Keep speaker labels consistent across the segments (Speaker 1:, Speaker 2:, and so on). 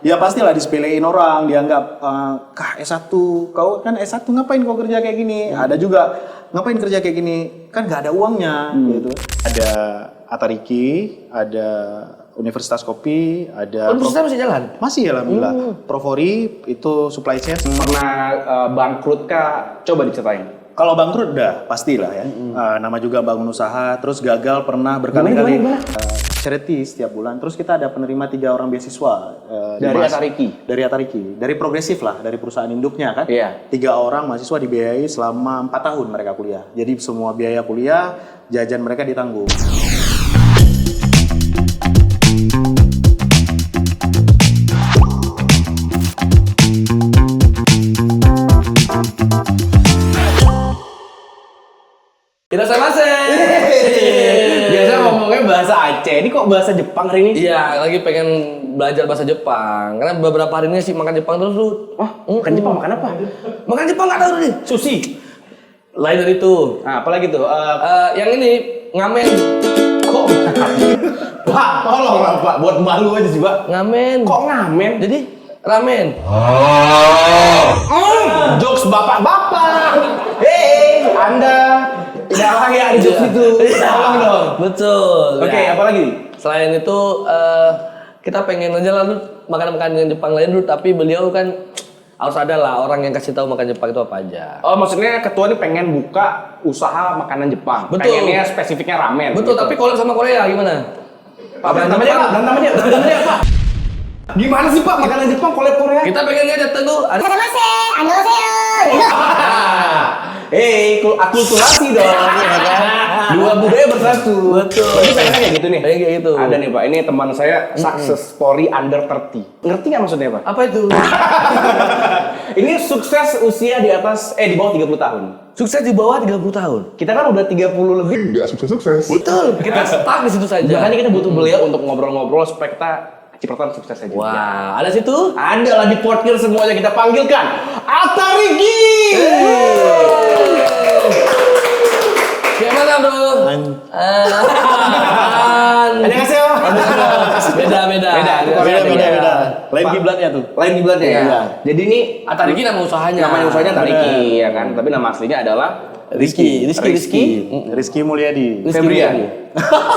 Speaker 1: Ya pastilah disepelein orang, dianggap kah S1, kau kan S1 ngapain kau kerja kayak gini? Ada juga ngapain kerja kayak gini? Kan nggak ada uangnya gitu. Ada Atariki, ada Universitas Kopi, ada
Speaker 2: Universitas masih jalan?
Speaker 1: Masih alhamdulillah. Provori itu supply chain.
Speaker 3: Pernah bangkrut kah? Coba diceritain.
Speaker 1: Kalau bangkrut udah pastilah ya. Nama juga bangun usaha, terus gagal pernah berkali-kali. Charity setiap bulan. Terus kita ada penerima 3 orang beasiswa
Speaker 3: Dari Atariki?
Speaker 1: Dari Atariki, dari Progresif lah, dari perusahaan induknya kan.
Speaker 3: Iya.
Speaker 1: 3 orang mahasiswa dibiayai selama 4 tahun mereka kuliah. Jadi semua biaya kuliah, jajan mereka ditanggung.
Speaker 3: Irasamase. Biasa ngomongnya bahasa Aceh. Ini kok bahasa Jepang hari ini?
Speaker 2: Iya, lagi pengen belajar bahasa Jepang. Karena beberapa hari ini sih makan Jepang terus tuh.
Speaker 3: Wah, makan Jepang makan apa?
Speaker 2: Makan Jepang nggak tahu nih.
Speaker 3: Sushi.
Speaker 2: Lain dari itu.
Speaker 3: Nah, apalagi tuh?
Speaker 2: Yang ini ngamen.
Speaker 3: Kok? Pak, tolong lah Pak, buat malu aja sih Pak.
Speaker 2: Ngamen.
Speaker 3: Kok ngamen?
Speaker 2: Jadi ramen.
Speaker 3: Jokes bapak-bapak. Hei, Anda tidak layak di jokes itu. Tolong dong.
Speaker 2: Betul.
Speaker 3: Oke,
Speaker 2: Ya.
Speaker 3: apa lagi?
Speaker 2: Selain itu kita pengen aja lah makan Jepang lain dulu, tapi beliau kan harus ada lah orang yang kasih tahu makan Jepang itu apa aja.
Speaker 3: Oh, maksudnya ketua ini pengen buka usaha makanan Jepang.
Speaker 2: Betul.
Speaker 3: Pengennya spesifiknya ramen.
Speaker 2: Betul,
Speaker 3: gitu.
Speaker 2: tapi collab sama Korea gimana?
Speaker 3: Pak, berantem aja Pak. Gimana sih Pak makanan Jepang collab Korea?
Speaker 2: Kita pengennya datang tuh ada
Speaker 3: Akulturasi dong, ya kan? Dua budaya bersatu.
Speaker 2: Betul.
Speaker 3: Berarti pengennya kayak gitu nih?
Speaker 2: Pengen kayak gitu.
Speaker 3: Ada nih Pak, ini teman saya success story under 30. Ngerti nggak maksudnya Pak?
Speaker 2: Apa itu?
Speaker 3: Ini sukses usia di bawah 30 tahun.
Speaker 2: Sukses di bawah 30 tahun.
Speaker 3: Kita kan udah 30 lebih.
Speaker 4: Nggak sukses-sukses.
Speaker 2: Betul, kita stuck di situ saja.
Speaker 3: Makanya kita butuh beliau untuk ngobrol-ngobrol supaya kita cipratan sukses aja.
Speaker 2: Wah, ada situ?
Speaker 3: Ada lah di Portkir semuanya kita panggilkan Atariki.
Speaker 2: Gimana bro?
Speaker 3: Annyeonghaseyo.
Speaker 2: Beda.
Speaker 1: Beda. Lain kiblatnya tuh.
Speaker 3: Lain kiblatnya ya.
Speaker 1: Iya.
Speaker 3: Jadi ini
Speaker 2: Atariki nama usahanya.
Speaker 3: namanya usahanya Atariki ya kan, tapi nama aslinya adalah
Speaker 2: Rizky.
Speaker 1: Rizky Mulyadi.
Speaker 3: Febrian.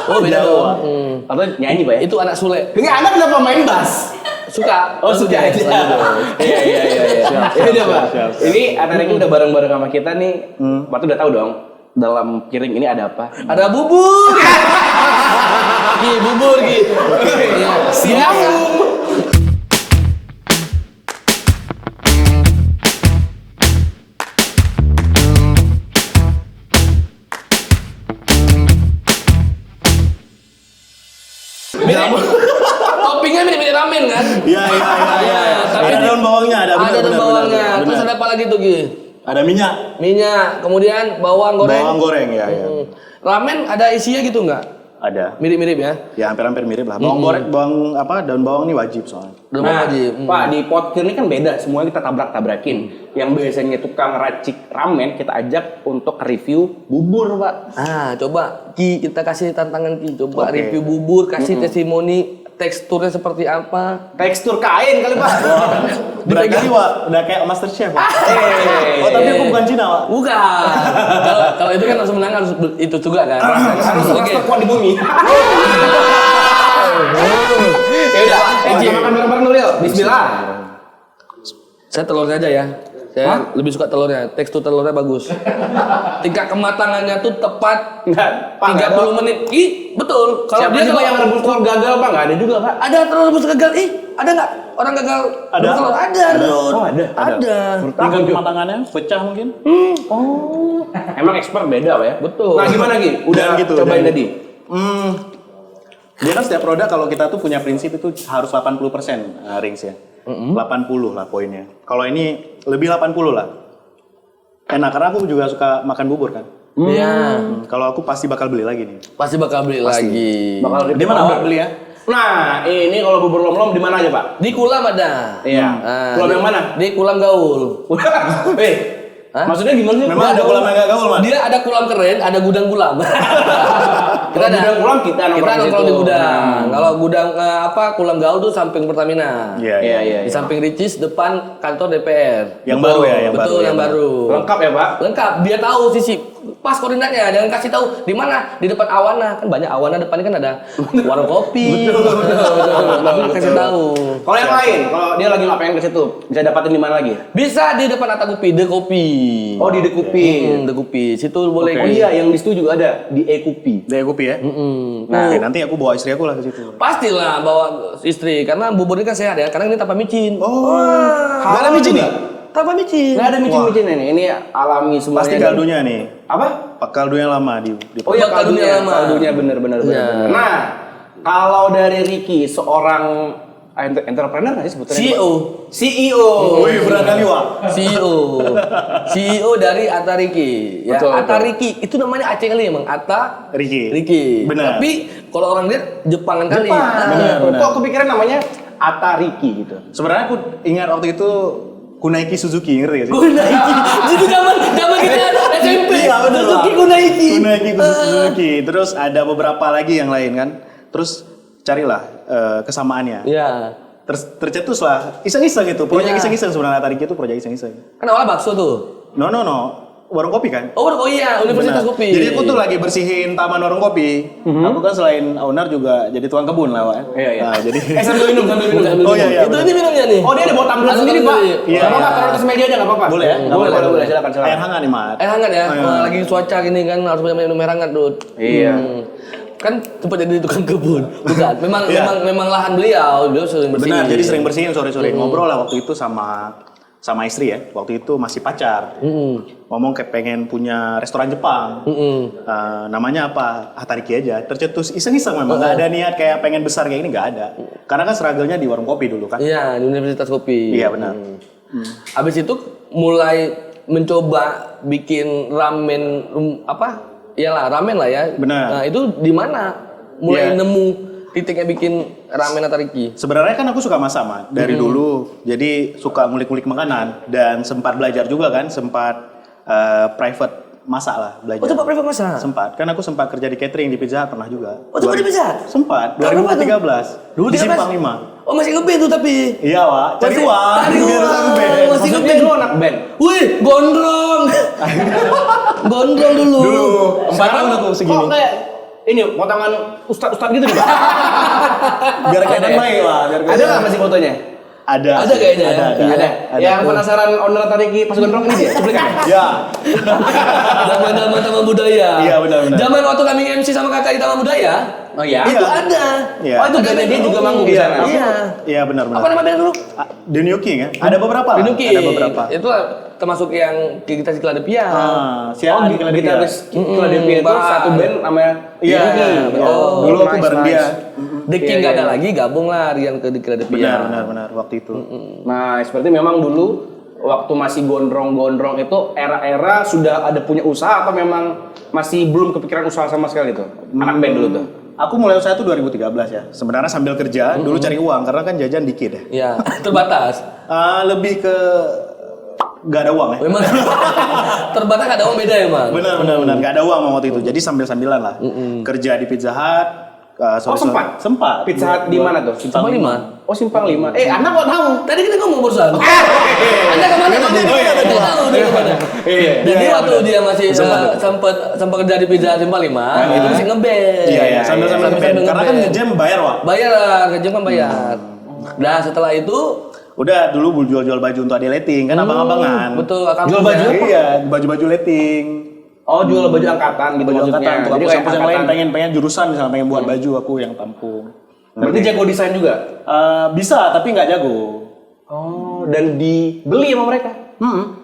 Speaker 2: Oh beda dong.
Speaker 3: Atau nyanyi Pak ya?
Speaker 2: Itu anak Sule.
Speaker 3: Ini anak kenapa main bass?
Speaker 2: Suka.
Speaker 3: Oh suka aja. Iya. Ya udah Pak.
Speaker 1: Siap.
Speaker 3: Ini Atariki udah bareng-bareng sama kita nih. Pak tuh udah tahu dong dalam piring ini ada apa?
Speaker 2: Ada bubur. Bubur.
Speaker 3: Siap.
Speaker 2: Toppingnya mirip-mirip ramen kan?
Speaker 1: Iya.
Speaker 2: Tapi
Speaker 1: Ada daun bawangnya, ada
Speaker 2: daun bawangnya.
Speaker 1: benar.
Speaker 2: Terus ada apa lagi tuh Gi?
Speaker 1: Ada minyak.
Speaker 2: Minyak, kemudian bawang goreng.
Speaker 1: Bawang goreng ya.
Speaker 2: Ramen ada isinya gitu nggak?
Speaker 1: Ada.
Speaker 2: Mirip-mirip ya?
Speaker 1: Ya hampir mirip lah. Bawang goreng, daun bawang ini wajib soalnya.
Speaker 2: Daun
Speaker 3: Nah,
Speaker 2: bawang aja.
Speaker 3: Pak di Portkir ini kan beda, semuanya kita tabrak-tabrakin. Yang biasanya tukang racik ramen kita ajak untuk review bubur, Pak.
Speaker 2: Coba Ki, kita kasih tantangan Ki. Coba
Speaker 1: Oke.
Speaker 2: review bubur, kasih testimoni teksturnya seperti apa.
Speaker 3: Tekstur kain kali, Pak.
Speaker 1: Berarti Wak, udah kayak Master Chef. Wak. Oh tapi aku bukan Cina, Wak.
Speaker 2: Bukan. Kalau itu kan harus menang harus itu juga kan.
Speaker 3: Harus terkuat di bumi. Ya udah, kita makan bareng-bareng dulu yuk. Bismillah.
Speaker 2: Saya telurnya aja ya. Saya lebih suka telurnya. Tekstur telurnya bagus. Tingkat kematangannya tuh tepat
Speaker 3: Enggak, Pak.
Speaker 2: 30 menit. Ih, betul.
Speaker 3: Siapa
Speaker 2: dia
Speaker 3: juga yang rebus telur gagal, Pak? Enggak ada juga, Pak.
Speaker 2: ada telur rebus gagal. Ada nggak orang gagal
Speaker 1: Ada?
Speaker 2: rebus telur? Ada. Lut.
Speaker 3: Oh, ada.
Speaker 2: Ada.
Speaker 1: Tinggal kematangannya pecah mungkin.
Speaker 3: Emang expert beda, Pak ya?
Speaker 2: Betul.
Speaker 3: Nah, gimana, Gi? Udah
Speaker 1: gitu,
Speaker 3: cobain
Speaker 1: udah.
Speaker 3: tadi?
Speaker 1: Dia kan setiap produk kalau kita tuh punya prinsip itu harus 80% rings ya. 80 lah poinnya. Kalau ini lebih 80 lah. Enak karena aku juga suka makan bubur kan.
Speaker 2: Iya.
Speaker 1: Kalau aku pasti bakal beli lagi nih.
Speaker 2: Pasti bakal beli lagi.
Speaker 3: Bakal
Speaker 1: Di mana Wak beli ya?
Speaker 3: Nah, ini kalau bubur lom-lom di mana aja, Pak?
Speaker 2: Di Kulam ada.
Speaker 3: Iya. Kulam yang mana?
Speaker 2: Di Kulam Gaul. Hah?
Speaker 3: Maksudnya gimana sih?
Speaker 1: Memang ada kolam yang nggak gaul, Mas?
Speaker 2: Dia ada kolam keren, ada gudang kulam.
Speaker 3: Kalau gudang kulam kita
Speaker 2: nongkrong di gudang.
Speaker 3: Hmm.
Speaker 2: Kalau gudang kulam gaul tuh samping Pertamina.
Speaker 1: Iya.
Speaker 2: Di samping Ricis depan kantor DPR.
Speaker 1: Yang baru ya, yang
Speaker 2: Betul,
Speaker 1: baru,
Speaker 2: yang
Speaker 1: yang
Speaker 2: baru.
Speaker 3: Lengkap ya, Pak?
Speaker 2: Lengkap. Dia tahu sisi pas koordinatnya, jangan kasih tahu di mana, di depan Awana. Kan banyak Awana depannya kan ada warung kopi. Betul. Kasih tahu.
Speaker 3: Kalau yang lain, kalau dia lagi nggak pengen ke situ, bisa dapatin di mana lagi?
Speaker 2: Bisa di depan Atta Kopi, The Kopi.
Speaker 3: Oh, di The Kopi.
Speaker 2: The Kopi. Situ boleh.
Speaker 3: Oh iya, yang di situ juga ada di E-Kopi.
Speaker 1: Dari kopi ya.
Speaker 2: Nah,
Speaker 1: Oke, nanti aku bawa istri aku lah ke situ.
Speaker 2: pastilah bawa istri karena bubur ini kan sehat ya, karena ini tanpa micin.
Speaker 1: Oh, nggak ada micin nih?
Speaker 2: Tanpa micin.
Speaker 3: Nggak ada micin-micin ini alami semuanya.
Speaker 1: Pasti kaldunya nih.
Speaker 3: Apa?
Speaker 1: Pak kaldunya lama di
Speaker 3: Oh iya,
Speaker 2: Kaldunya lama.
Speaker 3: Kaldunya bener.
Speaker 2: Iya.
Speaker 3: Nah, kalau dari Ricky, seorang entrepreneur nggak sih sebetulnya? CEO.
Speaker 1: Wih, berat kali, Wak.
Speaker 2: CEO dari Atta Riki. Ya,
Speaker 3: Betul,
Speaker 2: Atta
Speaker 3: betul.
Speaker 2: Riki itu namanya Aceh kali emang Atta
Speaker 1: Riki. Benar.
Speaker 2: Tapi kalau orang lihat Jepangan kali.
Speaker 1: Benar.
Speaker 3: Kok kepikiran namanya Atta Riki gitu?
Speaker 1: Sebenarnya aku ingat waktu itu Kunaiki Suzuki, ngerti gak sih?
Speaker 2: Kunaiki. Itu zaman kita SMP.
Speaker 1: Iya, bener,
Speaker 2: Suzuki
Speaker 1: Pak.
Speaker 2: Kunaiki.
Speaker 1: Kunaiki Suzuki. Terus ada beberapa lagi yang lain kan. Terus carilah kesamaannya.
Speaker 2: Iya.
Speaker 1: Tercetus lah, iseng-iseng itu. Proyek
Speaker 2: Iya.
Speaker 1: iseng-iseng sebenarnya Atta Riki itu proyek iseng-iseng.
Speaker 2: Kan awalnya bakso tuh.
Speaker 1: No. Warung kopi kan?
Speaker 2: Oh iya, Universitas
Speaker 1: Benar.
Speaker 2: Kopi.
Speaker 1: Jadi aku tuh lagi bersihin taman warung kopi. Aku kan selain owner juga jadi tukang kebun lah, Pak.
Speaker 3: Iya.
Speaker 1: Nah, jadi
Speaker 3: Sambil minum.
Speaker 1: Oh, iya,
Speaker 2: Itu
Speaker 1: benar.
Speaker 2: ini minumnya nih.
Speaker 3: Oh, dia ada bawa tumbler
Speaker 2: Ada
Speaker 3: sendiri, Pak.
Speaker 2: tumbler.
Speaker 1: Iya.
Speaker 3: Nggak apa-apa, taruh atas meja aja nggak apa-apa.
Speaker 1: boleh ya? Nggak
Speaker 3: Boleh,
Speaker 1: apa-apa.
Speaker 3: boleh. Silakan.
Speaker 1: Air hangat nih, Mat.
Speaker 2: Hangat ya.
Speaker 1: Ayo.
Speaker 2: Wah, lagi cuaca gini kan harus banyak minum air hangat, Dut.
Speaker 3: Iya.
Speaker 2: Kan sempat jadi tukang kebun. Bukan.
Speaker 1: Iya.
Speaker 2: Memang lahan beliau sering bersihin.
Speaker 1: Benar, jadi sering bersihin sore-sore. Ngobrol lah waktu itu sama istri ya. Waktu itu masih pacar. Ngomong kayak pengen punya restoran Jepang. Namanya apa? Atta Riki aja. Tercetus iseng-iseng memang. Nggak ada niat kayak pengen besar kayak ini, nggak ada. Karena kan struggle-nya di warung kopi dulu kan.
Speaker 2: Iya, di Universitas Kopi.
Speaker 1: Iya, benar.
Speaker 2: Habis itu mulai mencoba bikin ramen Iyalah, ramen lah ya.
Speaker 1: Benar.
Speaker 2: Nah, itu di mana mulai
Speaker 1: Iya.
Speaker 2: nemu titiknya bikin ramen Atta Riki?
Speaker 1: Sebenarnya kan aku suka masak, Mat. Dari dulu. Jadi suka ngulik-ngulik makanan. Dan sempat belajar juga kan. Sempat private masak lah belajar.
Speaker 2: Oh, sempat private masak?
Speaker 1: Sempat. Kan aku sempat kerja di catering di Pizza Hut pernah juga.
Speaker 2: Oh, sempat di Pizza Hut?
Speaker 1: Sempat.
Speaker 2: Tahun berapa tuh?
Speaker 1: 2013. Di
Speaker 2: 2013?
Speaker 1: Simpang 5.
Speaker 2: Oh, masih nge-band tuh tapi.
Speaker 1: Iya, Wak. Cari
Speaker 2: Masih-
Speaker 1: uang.
Speaker 2: cari
Speaker 1: Biar
Speaker 2: uang.
Speaker 1: nge-band.
Speaker 2: Masih
Speaker 3: Maksudnya
Speaker 2: nge-band.
Speaker 3: dulu anak band.
Speaker 2: Wih, gondrong. Gondrong dulu.
Speaker 1: Dulu 4 tahun aku segini.
Speaker 3: Kok kayak ini potongan ustad-ustad gitu nih, Pak?
Speaker 1: Biar kelihatan baik, Wak. Biar
Speaker 3: Ada
Speaker 1: kelihatan.
Speaker 3: nggak masih fotonya?
Speaker 1: Ada.
Speaker 2: Ada kayaknya ya?
Speaker 1: Ada.
Speaker 2: Iya.
Speaker 1: Ada.
Speaker 3: Yang penasaran owner Atta Riki pas gondrong ini dia, cuplikan.
Speaker 1: Ya.
Speaker 2: Zaman-zaman Taman Budaya.
Speaker 1: Iya, benar-benar.
Speaker 2: Zaman waktu kami MC sama kakak di Taman Budaya.
Speaker 3: Oh iya.
Speaker 1: Iya.
Speaker 2: Itu ada.
Speaker 1: Iya.
Speaker 3: Oh, itu bandnya dia juga manggung di
Speaker 1: Iya.
Speaker 3: sana.
Speaker 2: Iya.
Speaker 1: Iya, benar-benar.
Speaker 2: Apa nama band dulu?
Speaker 1: The New King ya? Ada beberapa lah.
Speaker 2: Pinuki.
Speaker 1: Ada beberapa.
Speaker 2: Itu termasuk yang kita Sikla Depia.
Speaker 1: Siapa di Keladi dia?
Speaker 3: Gitaris Philadelphia itu
Speaker 2: Bang.
Speaker 3: satu band namanya
Speaker 1: Iya,
Speaker 3: Riki.
Speaker 1: betul.
Speaker 2: Oh,
Speaker 1: Dulu aku bareng dia.
Speaker 2: The King
Speaker 3: Iya,
Speaker 2: nggak ada
Speaker 3: iya.
Speaker 2: lagi, gabung lah Rian ke Sikla Depia.
Speaker 1: Benar waktu itu.
Speaker 3: Nah, seperti memang dulu waktu masih gondrong-gondrong itu era-era sudah ada punya usaha atau memang masih belum kepikiran usaha sama sekali tuh? Anak band dulu tuh.
Speaker 1: Aku mulai usaha itu 2013 ya. Sebenarnya sambil kerja, dulu cari uang karena kan jajan dikit ya.
Speaker 2: Iya, terbatas.
Speaker 1: Lebih ke nggak ada uang ya.
Speaker 2: Memang terbatas ada uang beda emang.
Speaker 1: Benar nggak ada uang waktu itu. Jadi sambilan lah. Kerja di Pizza Hut.
Speaker 3: sempat?
Speaker 1: Sempat.
Speaker 3: Pizza Hut di mana tuh?
Speaker 2: Simpang 5.
Speaker 3: Oh, Simpang 5. Anda kok tahu?
Speaker 2: Tadi kita ngomong barusan. Anda kemana tadi?
Speaker 1: Oh, iya,
Speaker 2: Kita tahu dia kemana.
Speaker 3: Iya.
Speaker 2: Jadi
Speaker 1: Iya,
Speaker 2: waktu
Speaker 1: benar.
Speaker 2: dia masih
Speaker 1: Sempat.
Speaker 2: sempat kerja di Pizza Simpang 5, itu masih ngeband.
Speaker 1: Iya, sambil ngeband. Karena kan
Speaker 2: nge-band.
Speaker 1: ngejam bayar, Wak.
Speaker 2: Bayar lah, ngejam kan bayar. Nah, setelah itu
Speaker 1: Udah dulu jual-jual baju untuk adik letting, kan abang-abangan.
Speaker 2: betul akan
Speaker 3: Jual baju apa?
Speaker 1: Iya, baju-baju letting.
Speaker 3: Oh, jual baju angkatan gitu
Speaker 1: Baju
Speaker 3: maksudnya.
Speaker 1: angkatan untuk
Speaker 3: Jadi
Speaker 1: kampus yang lain
Speaker 3: angkatan.
Speaker 1: pengen jurusan misalnya pengen buat baju aku yang tampung.
Speaker 3: Berarti jago desain juga?
Speaker 1: Bisa tapi nggak jago.
Speaker 3: Oh, dan dibeli sama mereka?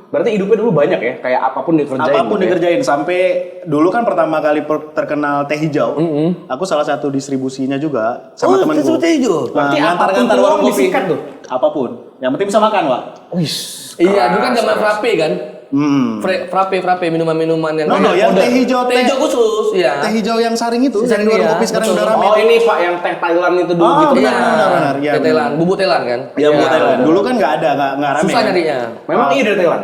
Speaker 3: Berarti hidupnya dulu banyak ya, kayak apapun dikerjain.
Speaker 1: Apapun
Speaker 3: gitu ya?
Speaker 1: dikerjain sampai dulu kan pertama kali terkenal teh hijau. Aku salah satu distribusinya juga sama temanku.
Speaker 2: Seperti itu.
Speaker 3: Berarti apapun
Speaker 1: ngantar-ngantar
Speaker 3: peluang
Speaker 1: warung kopi.
Speaker 3: disikat tuh?
Speaker 1: Apapun. Yang penting bisa makan, Wak.
Speaker 2: Iya, dulu kan zaman frappe kan.
Speaker 1: Hmm.
Speaker 2: Frappe minuman-minuman yang
Speaker 1: Yang teh hijau,
Speaker 2: teh hijau khusus, ya.
Speaker 1: Teh hijau yang saring itu, yang
Speaker 2: Saring,
Speaker 1: di warung
Speaker 2: iya,
Speaker 1: kopi sekarang
Speaker 2: betul.
Speaker 1: udah rame.
Speaker 3: Oh, ini Pak yang teh Thailand itu dulu
Speaker 1: Oh,
Speaker 3: gitu.
Speaker 1: benar. Iya,
Speaker 2: Teh Thailand, bubuk Thailand kan.
Speaker 1: Ya, buat Thailand. Dulu kan nggak ada, nggak rame.
Speaker 2: Susah
Speaker 1: kan?
Speaker 2: nyarinya.
Speaker 3: Memang iya dari Thailand?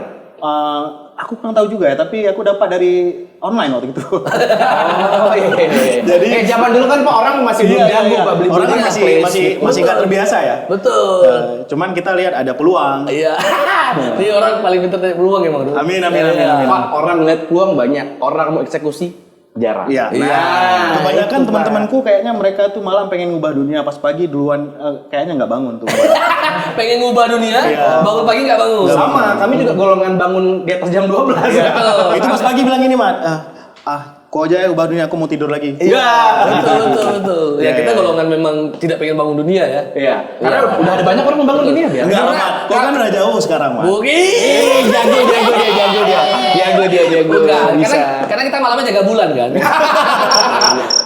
Speaker 1: Aku kurang tahu juga ya, tapi aku dapat dari online waktu itu.
Speaker 3: Oh iya.
Speaker 1: Jadi
Speaker 3: zaman dulu kan Pak orang masih belum jago Pak beli
Speaker 1: orang kan masih nggak terbiasa ya.
Speaker 2: Betul.
Speaker 1: Cuman kita lihat ada peluang.
Speaker 2: Iya. Ini orang paling pintar dari peluang emang tuh.
Speaker 1: Amin.
Speaker 3: Pak orang ngeliat peluang banyak, orang mau eksekusi jarang.
Speaker 1: Iya.
Speaker 2: Iya.
Speaker 1: Kebanyakan
Speaker 3: itu,
Speaker 1: teman-temanku kayaknya mereka tuh malam pengen ngubah dunia pas pagi duluan kayaknya nggak bangun tuh.
Speaker 2: Pengen ngubah dunia, bangun pagi nggak bangun.
Speaker 3: Sama, kami juga golongan bangun di atas jam 12.
Speaker 1: Itu pas pagi bilang gini, Mat. Kok aja ya ubah dunia, aku mau tidur lagi.
Speaker 3: Iya.
Speaker 2: Betul. Ya kita golongan memang tidak pengen bangun dunia ya.
Speaker 3: Iya. Karena udah ada banyak orang membangun dunia biar.
Speaker 1: Enggak, Mat. Kok kan udah jauh sekarang, Mat.
Speaker 3: Jago dia.
Speaker 2: Bukan,
Speaker 3: Bisa.
Speaker 2: karena kita malamnya jaga bulan kan.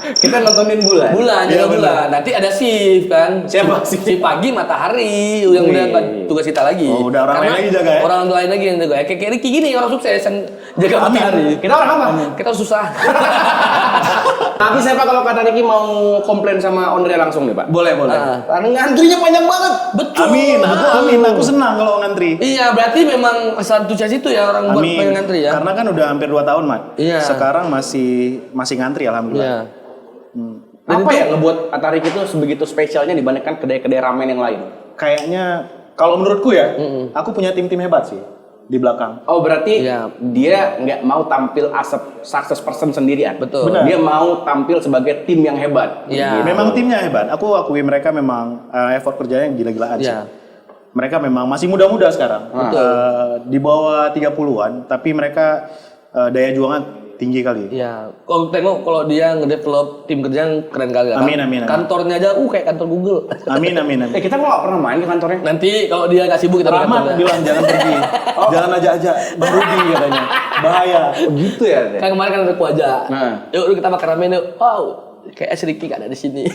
Speaker 3: Kita nontonin bulan.
Speaker 2: Jaga
Speaker 1: Iya,
Speaker 2: bulan. Nanti ada shift kan.
Speaker 3: Siapa shift?
Speaker 2: Si pagi matahari yang udah tugas kita lagi.
Speaker 1: Oh, udah orang lain lagi jaga ya?
Speaker 2: Orang lain lagi yang jaga. Kayak Ricky gini orang sukses yang jaga matahari.
Speaker 3: Kita orang apa?
Speaker 2: Kita susah.
Speaker 3: Tapi siapa kalau kata Ricky mau komplain sama ownernya langsung nih Pak?
Speaker 1: Boleh.
Speaker 3: Karena ngantrinya panjang banget.
Speaker 2: Betul.
Speaker 1: Amin. Aku senang kalau ngantri.
Speaker 2: Iya, berarti memang antusias itu ya orang buat pengen ngantri ya.
Speaker 1: Karena kan udah hampir 2 tahun, Mat.
Speaker 2: Iya.
Speaker 1: Sekarang masih ngantri alhamdulillah.
Speaker 2: Iya.
Speaker 3: Apa yang ngebuat Atarik itu sebegitu spesialnya dibandingkan kedai-kedai ramen yang lain?
Speaker 1: Kayaknya kalau menurutku ya, aku punya tim-tim hebat sih di belakang.
Speaker 3: Oh berarti
Speaker 2: Iya.
Speaker 3: dia nggak mau tampil as a success person sendirian.
Speaker 2: Betul.
Speaker 1: Benar.
Speaker 3: Dia mau tampil sebagai tim yang hebat.
Speaker 2: Iya.
Speaker 1: Memang timnya hebat. Aku akui mereka memang effort kerjanya yang gila-gilaan sih.
Speaker 2: Iya.
Speaker 1: Mereka memang masih muda-muda sekarang.
Speaker 2: Betul.
Speaker 1: Di bawah 30-an, tapi mereka daya juangnya tinggi kali.
Speaker 2: Iya. Kalau dia ngedevelop tim kerja yang keren kali lah.
Speaker 1: Amin.
Speaker 2: Kantornya aja kayak kantor Google.
Speaker 1: Amin.
Speaker 3: Kita kok nggak pernah main ke kantornya?
Speaker 2: Nanti kalau dia nggak sibuk kita ke
Speaker 1: Rahmat
Speaker 2: kantornya.
Speaker 1: bilang jangan pergi. Jangan aja Bang Rugi katanya. Bahaya.
Speaker 3: Begitu ya.
Speaker 2: Kan kemarin kan ada aja.
Speaker 3: Nah.
Speaker 2: Yuk kita makan ramen yuk. Wow, kayak Ricky gak ada di sini.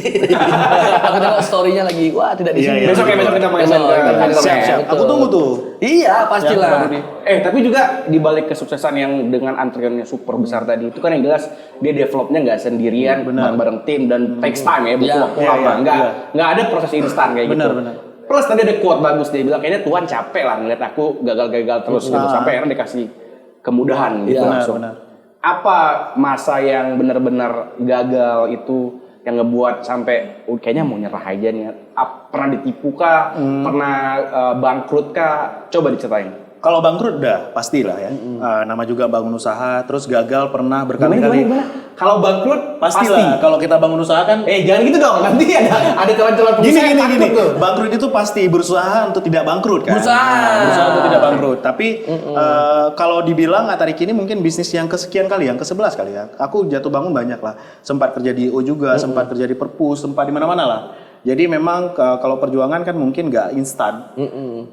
Speaker 2: Aku tengok story-nya lagi. Wah, tidak di
Speaker 1: Iya,
Speaker 2: sini.
Speaker 1: iya.
Speaker 3: Besok kita main
Speaker 2: Besok
Speaker 3: ke
Speaker 2: kita main.
Speaker 1: Siap.
Speaker 2: Betul.
Speaker 1: Aku tunggu tuh.
Speaker 2: Iya, pastilah.
Speaker 3: Tapi juga di balik kesuksesan yang dengan antriannya super besar tadi itu kan yang jelas dia developnya nggak sendirian, bareng tim dan takes time ya, butuh
Speaker 2: Iya.
Speaker 3: waktu
Speaker 1: Iya,
Speaker 3: lama.
Speaker 1: iya.
Speaker 3: Nggak ada proses instan kayak gitu.
Speaker 1: Benar.
Speaker 3: Plus tadi ada quote bagus dia bilang kayaknya Tuhan capek lah ngeliat aku gagal-gagal terus gitu sampai akhirnya dikasih kemudahan gitu
Speaker 2: Iya,
Speaker 3: langsung.
Speaker 1: benar.
Speaker 3: Apa masa yang benar-benar gagal itu yang ngebuat sampai kayaknya mau nyerah aja nih? Pernah ditipu kah? Pernah bangkrut kah? Coba diceritain.
Speaker 1: Kalau bangkrut udah pastilah ya. Nama juga bangun usaha, terus gagal pernah berkali-kali.
Speaker 3: Gimana? Kalau bangkrut
Speaker 1: Pastilah. Kalau kita bangun usaha kan
Speaker 3: Jangan gitu dong. Nanti ada calon-calon pengusaha yang
Speaker 1: gini.
Speaker 3: takut tuh.
Speaker 1: Bangkrut itu pasti berusaha untuk tidak bangkrut kan.
Speaker 2: Berusaha.
Speaker 1: Untuk tidak bangkrut. Tapi kalau dibilang Atarik ini mungkin bisnis yang kesekian kali, yang ke-11 kali ya. Aku jatuh bangun banyak lah. Sempat kerja di IO juga, sempat kerja di Perpus, sempat di mana-mana lah. Jadi memang kalau perjuangan kan mungkin nggak instan.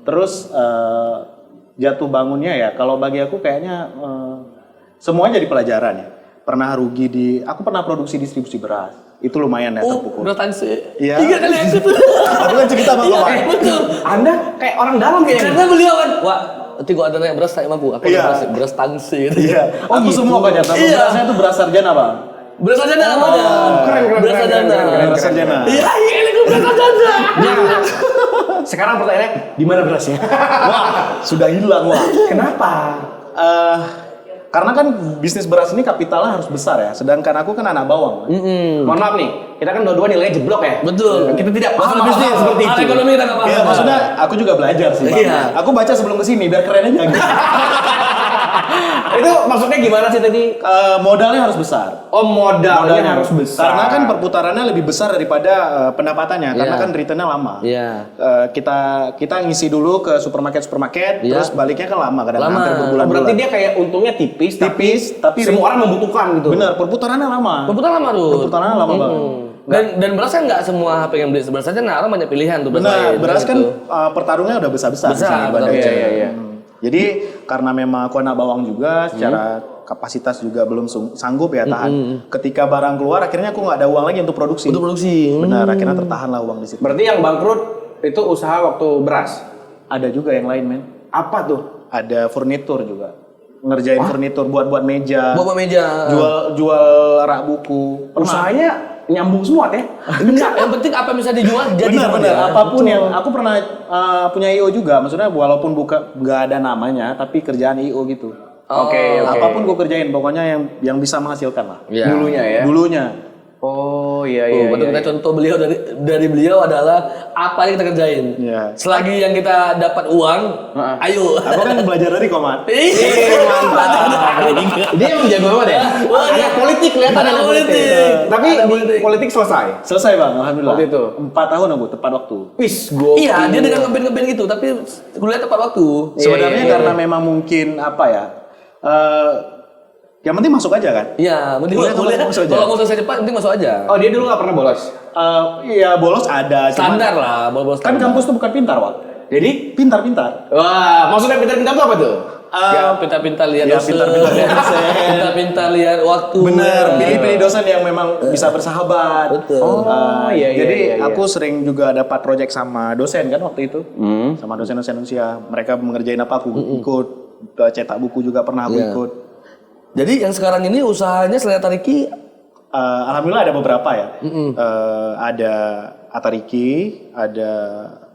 Speaker 1: Terus jatuh bangunnya ya, kalau bagi aku kayaknya semuanya jadi pelajaran ya. Pernah rugi aku pernah produksi distribusi beras. Itu lumayan ya terpukul.
Speaker 2: Beratan sih.
Speaker 1: Iya.
Speaker 2: 3 kali aku tuh.
Speaker 1: Aku kan cerita sama Pak.
Speaker 2: Betul.
Speaker 3: Anda kayak orang dalam kayaknya.
Speaker 2: Karena beliau kan, wah, nanti gua ada naik beras saya mampu. Aku
Speaker 1: Iya.
Speaker 2: beras tangsi gitu.
Speaker 1: Iya. Aku
Speaker 3: gitu.
Speaker 1: semua kan nyata.
Speaker 2: Iya.
Speaker 1: Berasnya itu beras sarjana, Bang.
Speaker 2: Beras sarjana namanya.
Speaker 3: keren.
Speaker 2: Beras sarjana.
Speaker 1: Beras sarjana.
Speaker 2: Iya, ini gua beras sarjana.
Speaker 3: Sekarang pertanyaannya, di mana berasnya?
Speaker 1: Wah, sudah hilang, wah.
Speaker 3: Kenapa?
Speaker 1: Karena kan bisnis beras ini kapitalnya harus besar ya. Sedangkan aku kan anak bawang.
Speaker 3: Mohon maaf nih, kita kan dua-dua nilainya jeblok ya.
Speaker 2: Betul.
Speaker 3: Kita tidak paham
Speaker 2: Masalah
Speaker 3: bisnis seperti
Speaker 2: hal
Speaker 3: itu.
Speaker 2: ekonomi kita nggak paham.
Speaker 1: Iya, maksudnya aku juga belajar sih, Pak.
Speaker 2: Iya.
Speaker 1: Aku baca sebelum kesini biar keren aja gitu.
Speaker 3: Itu maksudnya gimana sih tadi?
Speaker 1: Modalnya harus besar.
Speaker 3: Oh modalnya harus besar.
Speaker 1: Karena kan perputarannya lebih besar daripada pendapatannya. Karena
Speaker 2: Iya.
Speaker 1: kan returnnya lama.
Speaker 2: Iya.
Speaker 1: Kita ngisi dulu ke supermarket,
Speaker 2: Iya.
Speaker 1: terus baliknya kan lama kadang
Speaker 2: Lama.
Speaker 1: hampir berbulan-bulan.
Speaker 3: Berarti dia kayak untungnya tipis,
Speaker 1: tapi
Speaker 3: semua orang membutuhkan gitu.
Speaker 1: bener, perputarannya lama.
Speaker 2: Perputaran lama tuh.
Speaker 1: Perputarannya lama banget.
Speaker 2: Dan berasnya nggak semua pengen beli beras saja, nah orang banyak pilihan tuh beras
Speaker 1: Benar,
Speaker 2: lain,
Speaker 1: beras kan
Speaker 2: gitu.
Speaker 1: pertarungnya udah besar-besar.
Speaker 2: Besar,
Speaker 1: di sini,
Speaker 2: betul.
Speaker 1: Bandar.
Speaker 3: Iya.
Speaker 1: Jadi karena memang aku anak bawang juga, secara kapasitas juga belum sanggup ya tahan. Ketika barang keluar, akhirnya aku nggak ada uang lagi untuk produksi.
Speaker 2: Untuk produksi.
Speaker 1: Benar, akhirnya tertahanlah uang di situ.
Speaker 3: Berarti yang bangkrut itu usaha waktu beras.
Speaker 1: Ada juga yang lain, men.
Speaker 3: Apa tuh?
Speaker 1: Ada furnitur juga. Ngerjain furnitur, buat meja.
Speaker 2: Buat meja.
Speaker 1: Jual rak buku. Pernah.
Speaker 3: Usahanya nyambung semua teh.
Speaker 2: Enggak, yang penting apa yang bisa dijual jadi sama
Speaker 1: Benar,
Speaker 2: dia.
Speaker 1: apapun yang aku pernah punya IO juga, maksudnya walaupun nggak ada namanya, tapi kerjaan IO gitu.
Speaker 3: Oke.
Speaker 1: Apapun gue kerjain, pokoknya yang bisa menghasilkan lah.
Speaker 2: Iya.
Speaker 3: Dulunya ya.
Speaker 1: Dulunya.
Speaker 3: Oh iya
Speaker 2: Betul, kita contoh beliau dari beliau adalah apa yang kita kerjain.
Speaker 1: Iya.
Speaker 2: Selagi yang kita dapat uang, ayo.
Speaker 1: Aku kan belajar dari Komat.
Speaker 3: Dia yang jago banget ya. Anak politik kelihatan
Speaker 2: Anak
Speaker 3: anak politik.
Speaker 2: politik.
Speaker 3: Tapi
Speaker 2: Anak
Speaker 3: di
Speaker 2: politik.
Speaker 3: politik selesai.
Speaker 1: Selesai bang, alhamdulillah.
Speaker 3: Waktu itu?
Speaker 1: 4 tahun aku, tepat waktu.
Speaker 3: Wis, gokil.
Speaker 2: Iya, dia dengan ngeband gitu, tapi kuliah tepat waktu.
Speaker 1: Sebenarnya
Speaker 3: iya.
Speaker 1: karena memang mungkin apa ya, yang penting masuk aja kan.
Speaker 2: Iya, mending
Speaker 1: Kuliah
Speaker 2: kuliah.
Speaker 1: masuk aja.
Speaker 2: Kalau mau selesai cepat, mending masuk aja.
Speaker 3: Oh, dia dulu nggak pernah bolos.
Speaker 1: Iya bolos ada. cuman
Speaker 2: Standar lah, bolos
Speaker 1: Kan kampus tuh bukan pintar Wak.
Speaker 3: Jadi,
Speaker 1: Pintar-pintar.
Speaker 3: wah, maksudnya pintar-pintar itu apa tuh?
Speaker 2: Ya, pintar-pintar lihat
Speaker 1: ya,
Speaker 2: dosen.
Speaker 1: pintar-pintar lihat dosen.
Speaker 2: Pintar-pintar lihat waktu.
Speaker 1: Bener, pilih-pilih dosen yang memang bisa bersahabat.
Speaker 2: Betul.
Speaker 3: Iya,
Speaker 1: Jadi
Speaker 3: iya.
Speaker 1: aku sering juga dapat project sama dosen kan waktu itu, sama dosen-dosen usia. Mereka mengerjain apa aku ikut, cetak buku juga pernah aku
Speaker 2: Iya.
Speaker 1: ikut.
Speaker 2: Jadi yang sekarang ini usahanya selain Tariki,
Speaker 1: Alhamdulillah ada beberapa ya. Ada Atariki, ada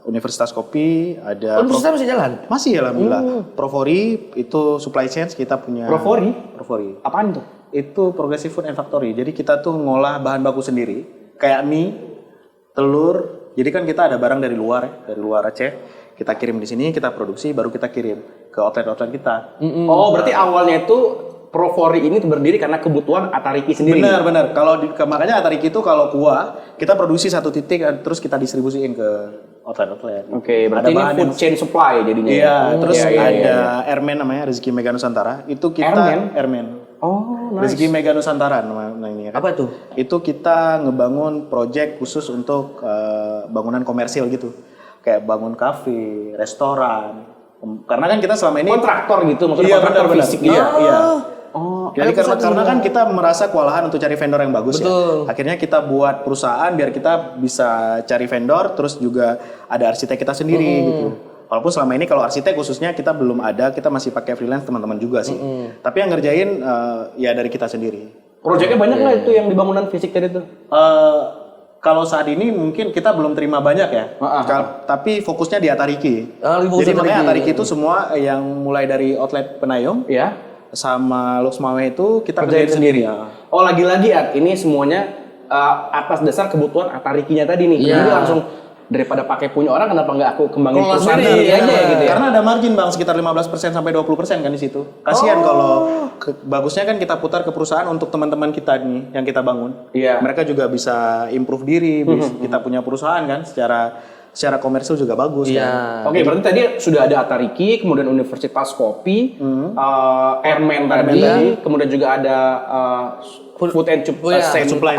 Speaker 1: Universitas Kopi, ada
Speaker 2: universitas masih jalan.
Speaker 1: masih alhamdulillah. Provori itu supply chain kita punya.
Speaker 3: Provori?
Speaker 1: Provori.
Speaker 3: Apaan tuh?
Speaker 1: Itu Progressive Food and Factory. Jadi kita tuh ngolah bahan baku sendiri, kayak mie, telur. Jadi kan kita ada barang dari luar ya, dari luar Aceh. Kita kirim di sini, kita produksi, baru kita kirim ke outlet-outlet kita.
Speaker 3: Oh, berarti awalnya itu Provori ini berdiri karena kebutuhan Atariki sendiri.
Speaker 1: Benar. Kalau makanya Atariki itu kalau kuah, kita produksi satu titik, terus kita distribusiin ke outlet-outlet.
Speaker 3: Oke, berarti
Speaker 1: Ada
Speaker 3: ini
Speaker 1: bahan
Speaker 3: food chain supply jadinya.
Speaker 1: Iya, terus
Speaker 3: iya,
Speaker 1: ada
Speaker 3: iya.
Speaker 1: Airman namanya, Rezeki Mega Nusantara. Itu kita Airman.
Speaker 3: Oh, nice.
Speaker 1: Rezeki Mega Nusantara namanya ini ya kan.
Speaker 2: Apa tuh?
Speaker 1: Itu kita ngebangun project khusus untuk bangunan komersil gitu. Kayak bangun kafe, restoran. Karena kan kita selama ini
Speaker 3: Kontraktor gitu, maksudnya
Speaker 1: iya,
Speaker 3: kontraktor
Speaker 1: benar.
Speaker 3: fisik gitu.
Speaker 1: Iya.
Speaker 3: Oh,
Speaker 1: Jadi karena kan kita merasa kewalahan untuk cari vendor yang bagus
Speaker 2: Betul.
Speaker 1: ya. Akhirnya kita buat perusahaan biar kita bisa cari vendor, terus juga ada arsitek kita sendiri gitu. Walaupun selama ini kalau arsitek khususnya kita belum ada, kita masih pakai freelance teman-teman juga sih. Tapi yang ngerjain ya dari kita sendiri.
Speaker 3: proyeknya banyak lah itu yang di bangunan fisik tadi tuh.
Speaker 1: Kalau saat ini mungkin kita belum terima banyak ya, tapi fokusnya di Atariki.
Speaker 2: Lagi fokus
Speaker 1: Jadi makanya
Speaker 2: Atariki.
Speaker 1: Atariki itu semua yang mulai dari outlet Penayung
Speaker 3: Ya.
Speaker 1: sama Luxmawe itu kita
Speaker 3: Kerjain
Speaker 1: kerjain
Speaker 3: sendiri.
Speaker 1: ya.
Speaker 3: Oh, lagi-lagi At, ini semuanya atas dasar kebutuhan Atarikinya tadi nih.
Speaker 2: Iya.
Speaker 3: Jadi langsung daripada pakai punya orang, kenapa nggak aku kembangin
Speaker 2: Kelola
Speaker 3: perusahaan
Speaker 2: sendiri,
Speaker 3: sendiri aja
Speaker 2: ya.
Speaker 3: gitu ya?
Speaker 1: Karena ada margin bang sekitar 15% sampai 20% kan di situ. Kasihan kalau bagusnya kan kita putar ke perusahaan untuk teman-teman kita nih yang kita bangun.
Speaker 3: Iya.
Speaker 1: Mereka juga bisa improve diri, kita punya perusahaan kan secara komersil juga bagus kan.
Speaker 3: Oke, berarti tadi sudah ada Atariki, kemudian Universitas Kopi, Airman tadi, kemudian juga ada Food and
Speaker 1: Supply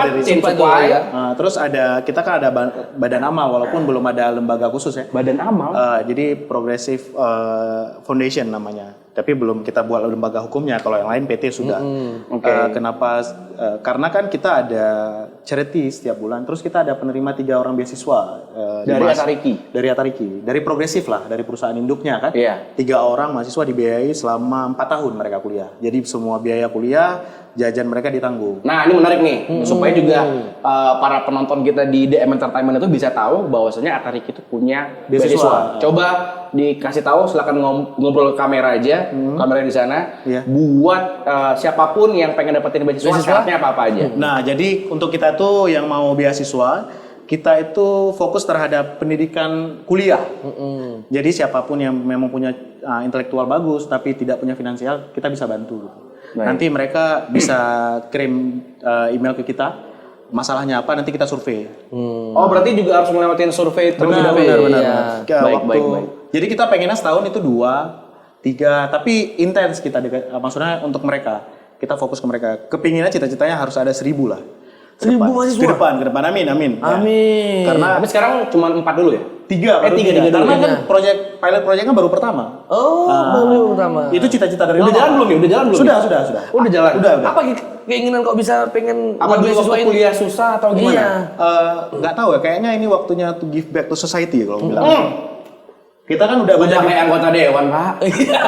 Speaker 1: dari
Speaker 3: chain
Speaker 2: supply
Speaker 3: supply,
Speaker 2: dulu ya.
Speaker 1: Terus ada kita kan ada badan amal walaupun belum ada lembaga khusus ya.
Speaker 3: Badan Amal.
Speaker 1: Jadi Progressive Foundation namanya. Tapi belum kita buat lembaga hukumnya. Kalau yang lain PT sudah. Kenapa? Karena kan kita ada charity setiap bulan. Terus kita ada penerima 3 orang beasiswa
Speaker 3: Dari Atariki?
Speaker 1: Dari Atariki, dari Progressive lah, dari perusahaan induknya kan.
Speaker 3: Iya.
Speaker 1: 3 orang mahasiswa dibiayai selama 4 tahun mereka kuliah. Jadi semua biaya kuliah, jajan mereka ditanggung.
Speaker 3: Nah, ini menarik nih, supaya juga para penonton kita di DM Entertainment itu bisa tahu bahwasanya Atariki itu punya beasiswa. Coba dikasih tahu, silakan ngobrol ke kamera aja, kamera di sana.
Speaker 1: Iya.
Speaker 3: Buat siapapun yang pengen dapetin beasiswa, syaratnya apa-apa aja.
Speaker 1: Nah, jadi untuk kita tuh yang mau beasiswa, kita itu fokus terhadap pendidikan kuliah. Jadi siapapun yang memang punya intelektual bagus tapi tidak punya finansial, kita bisa bantu. Nanti mereka bisa kirim email ke kita, masalahnya apa, nanti kita survei.
Speaker 3: Oh, berarti juga harus ngelewatin survei terlebih dahulu.
Speaker 1: Benar.
Speaker 3: Baik.
Speaker 1: Jadi kita pengennya setahun itu 2, 3, tapi intens kita maksudnya untuk mereka. Kita fokus ke mereka. Kepinginnya cita-citanya harus ada 1000 lah.
Speaker 2: 1000 mahasiswa?
Speaker 1: Ke depan. Amin. Ya. Karena
Speaker 3: Tapi sekarang cuma 4 dulu ya?
Speaker 1: 3 baru
Speaker 3: tiga
Speaker 1: 3.
Speaker 3: dulu.
Speaker 1: Karena kan pilot projectnya baru pertama.
Speaker 2: Baru pertama.
Speaker 1: Itu cita-cita dari
Speaker 3: Udah
Speaker 1: lama.
Speaker 3: jalan belum nih? Udah jalan belum?
Speaker 1: Sudah.
Speaker 3: Udah jalan.
Speaker 1: Udah.
Speaker 2: Apa keinginan kok bisa pengen
Speaker 3: Apa dulu waktu
Speaker 2: beasiswa ini?
Speaker 3: kuliah susah atau gimana?
Speaker 2: Iya.
Speaker 1: Nggak tahu ya, kayaknya ini waktunya to give back to society kalau bilang. Kita kan udah
Speaker 3: Udah kayak anggota dewan, Pak.
Speaker 2: Iya.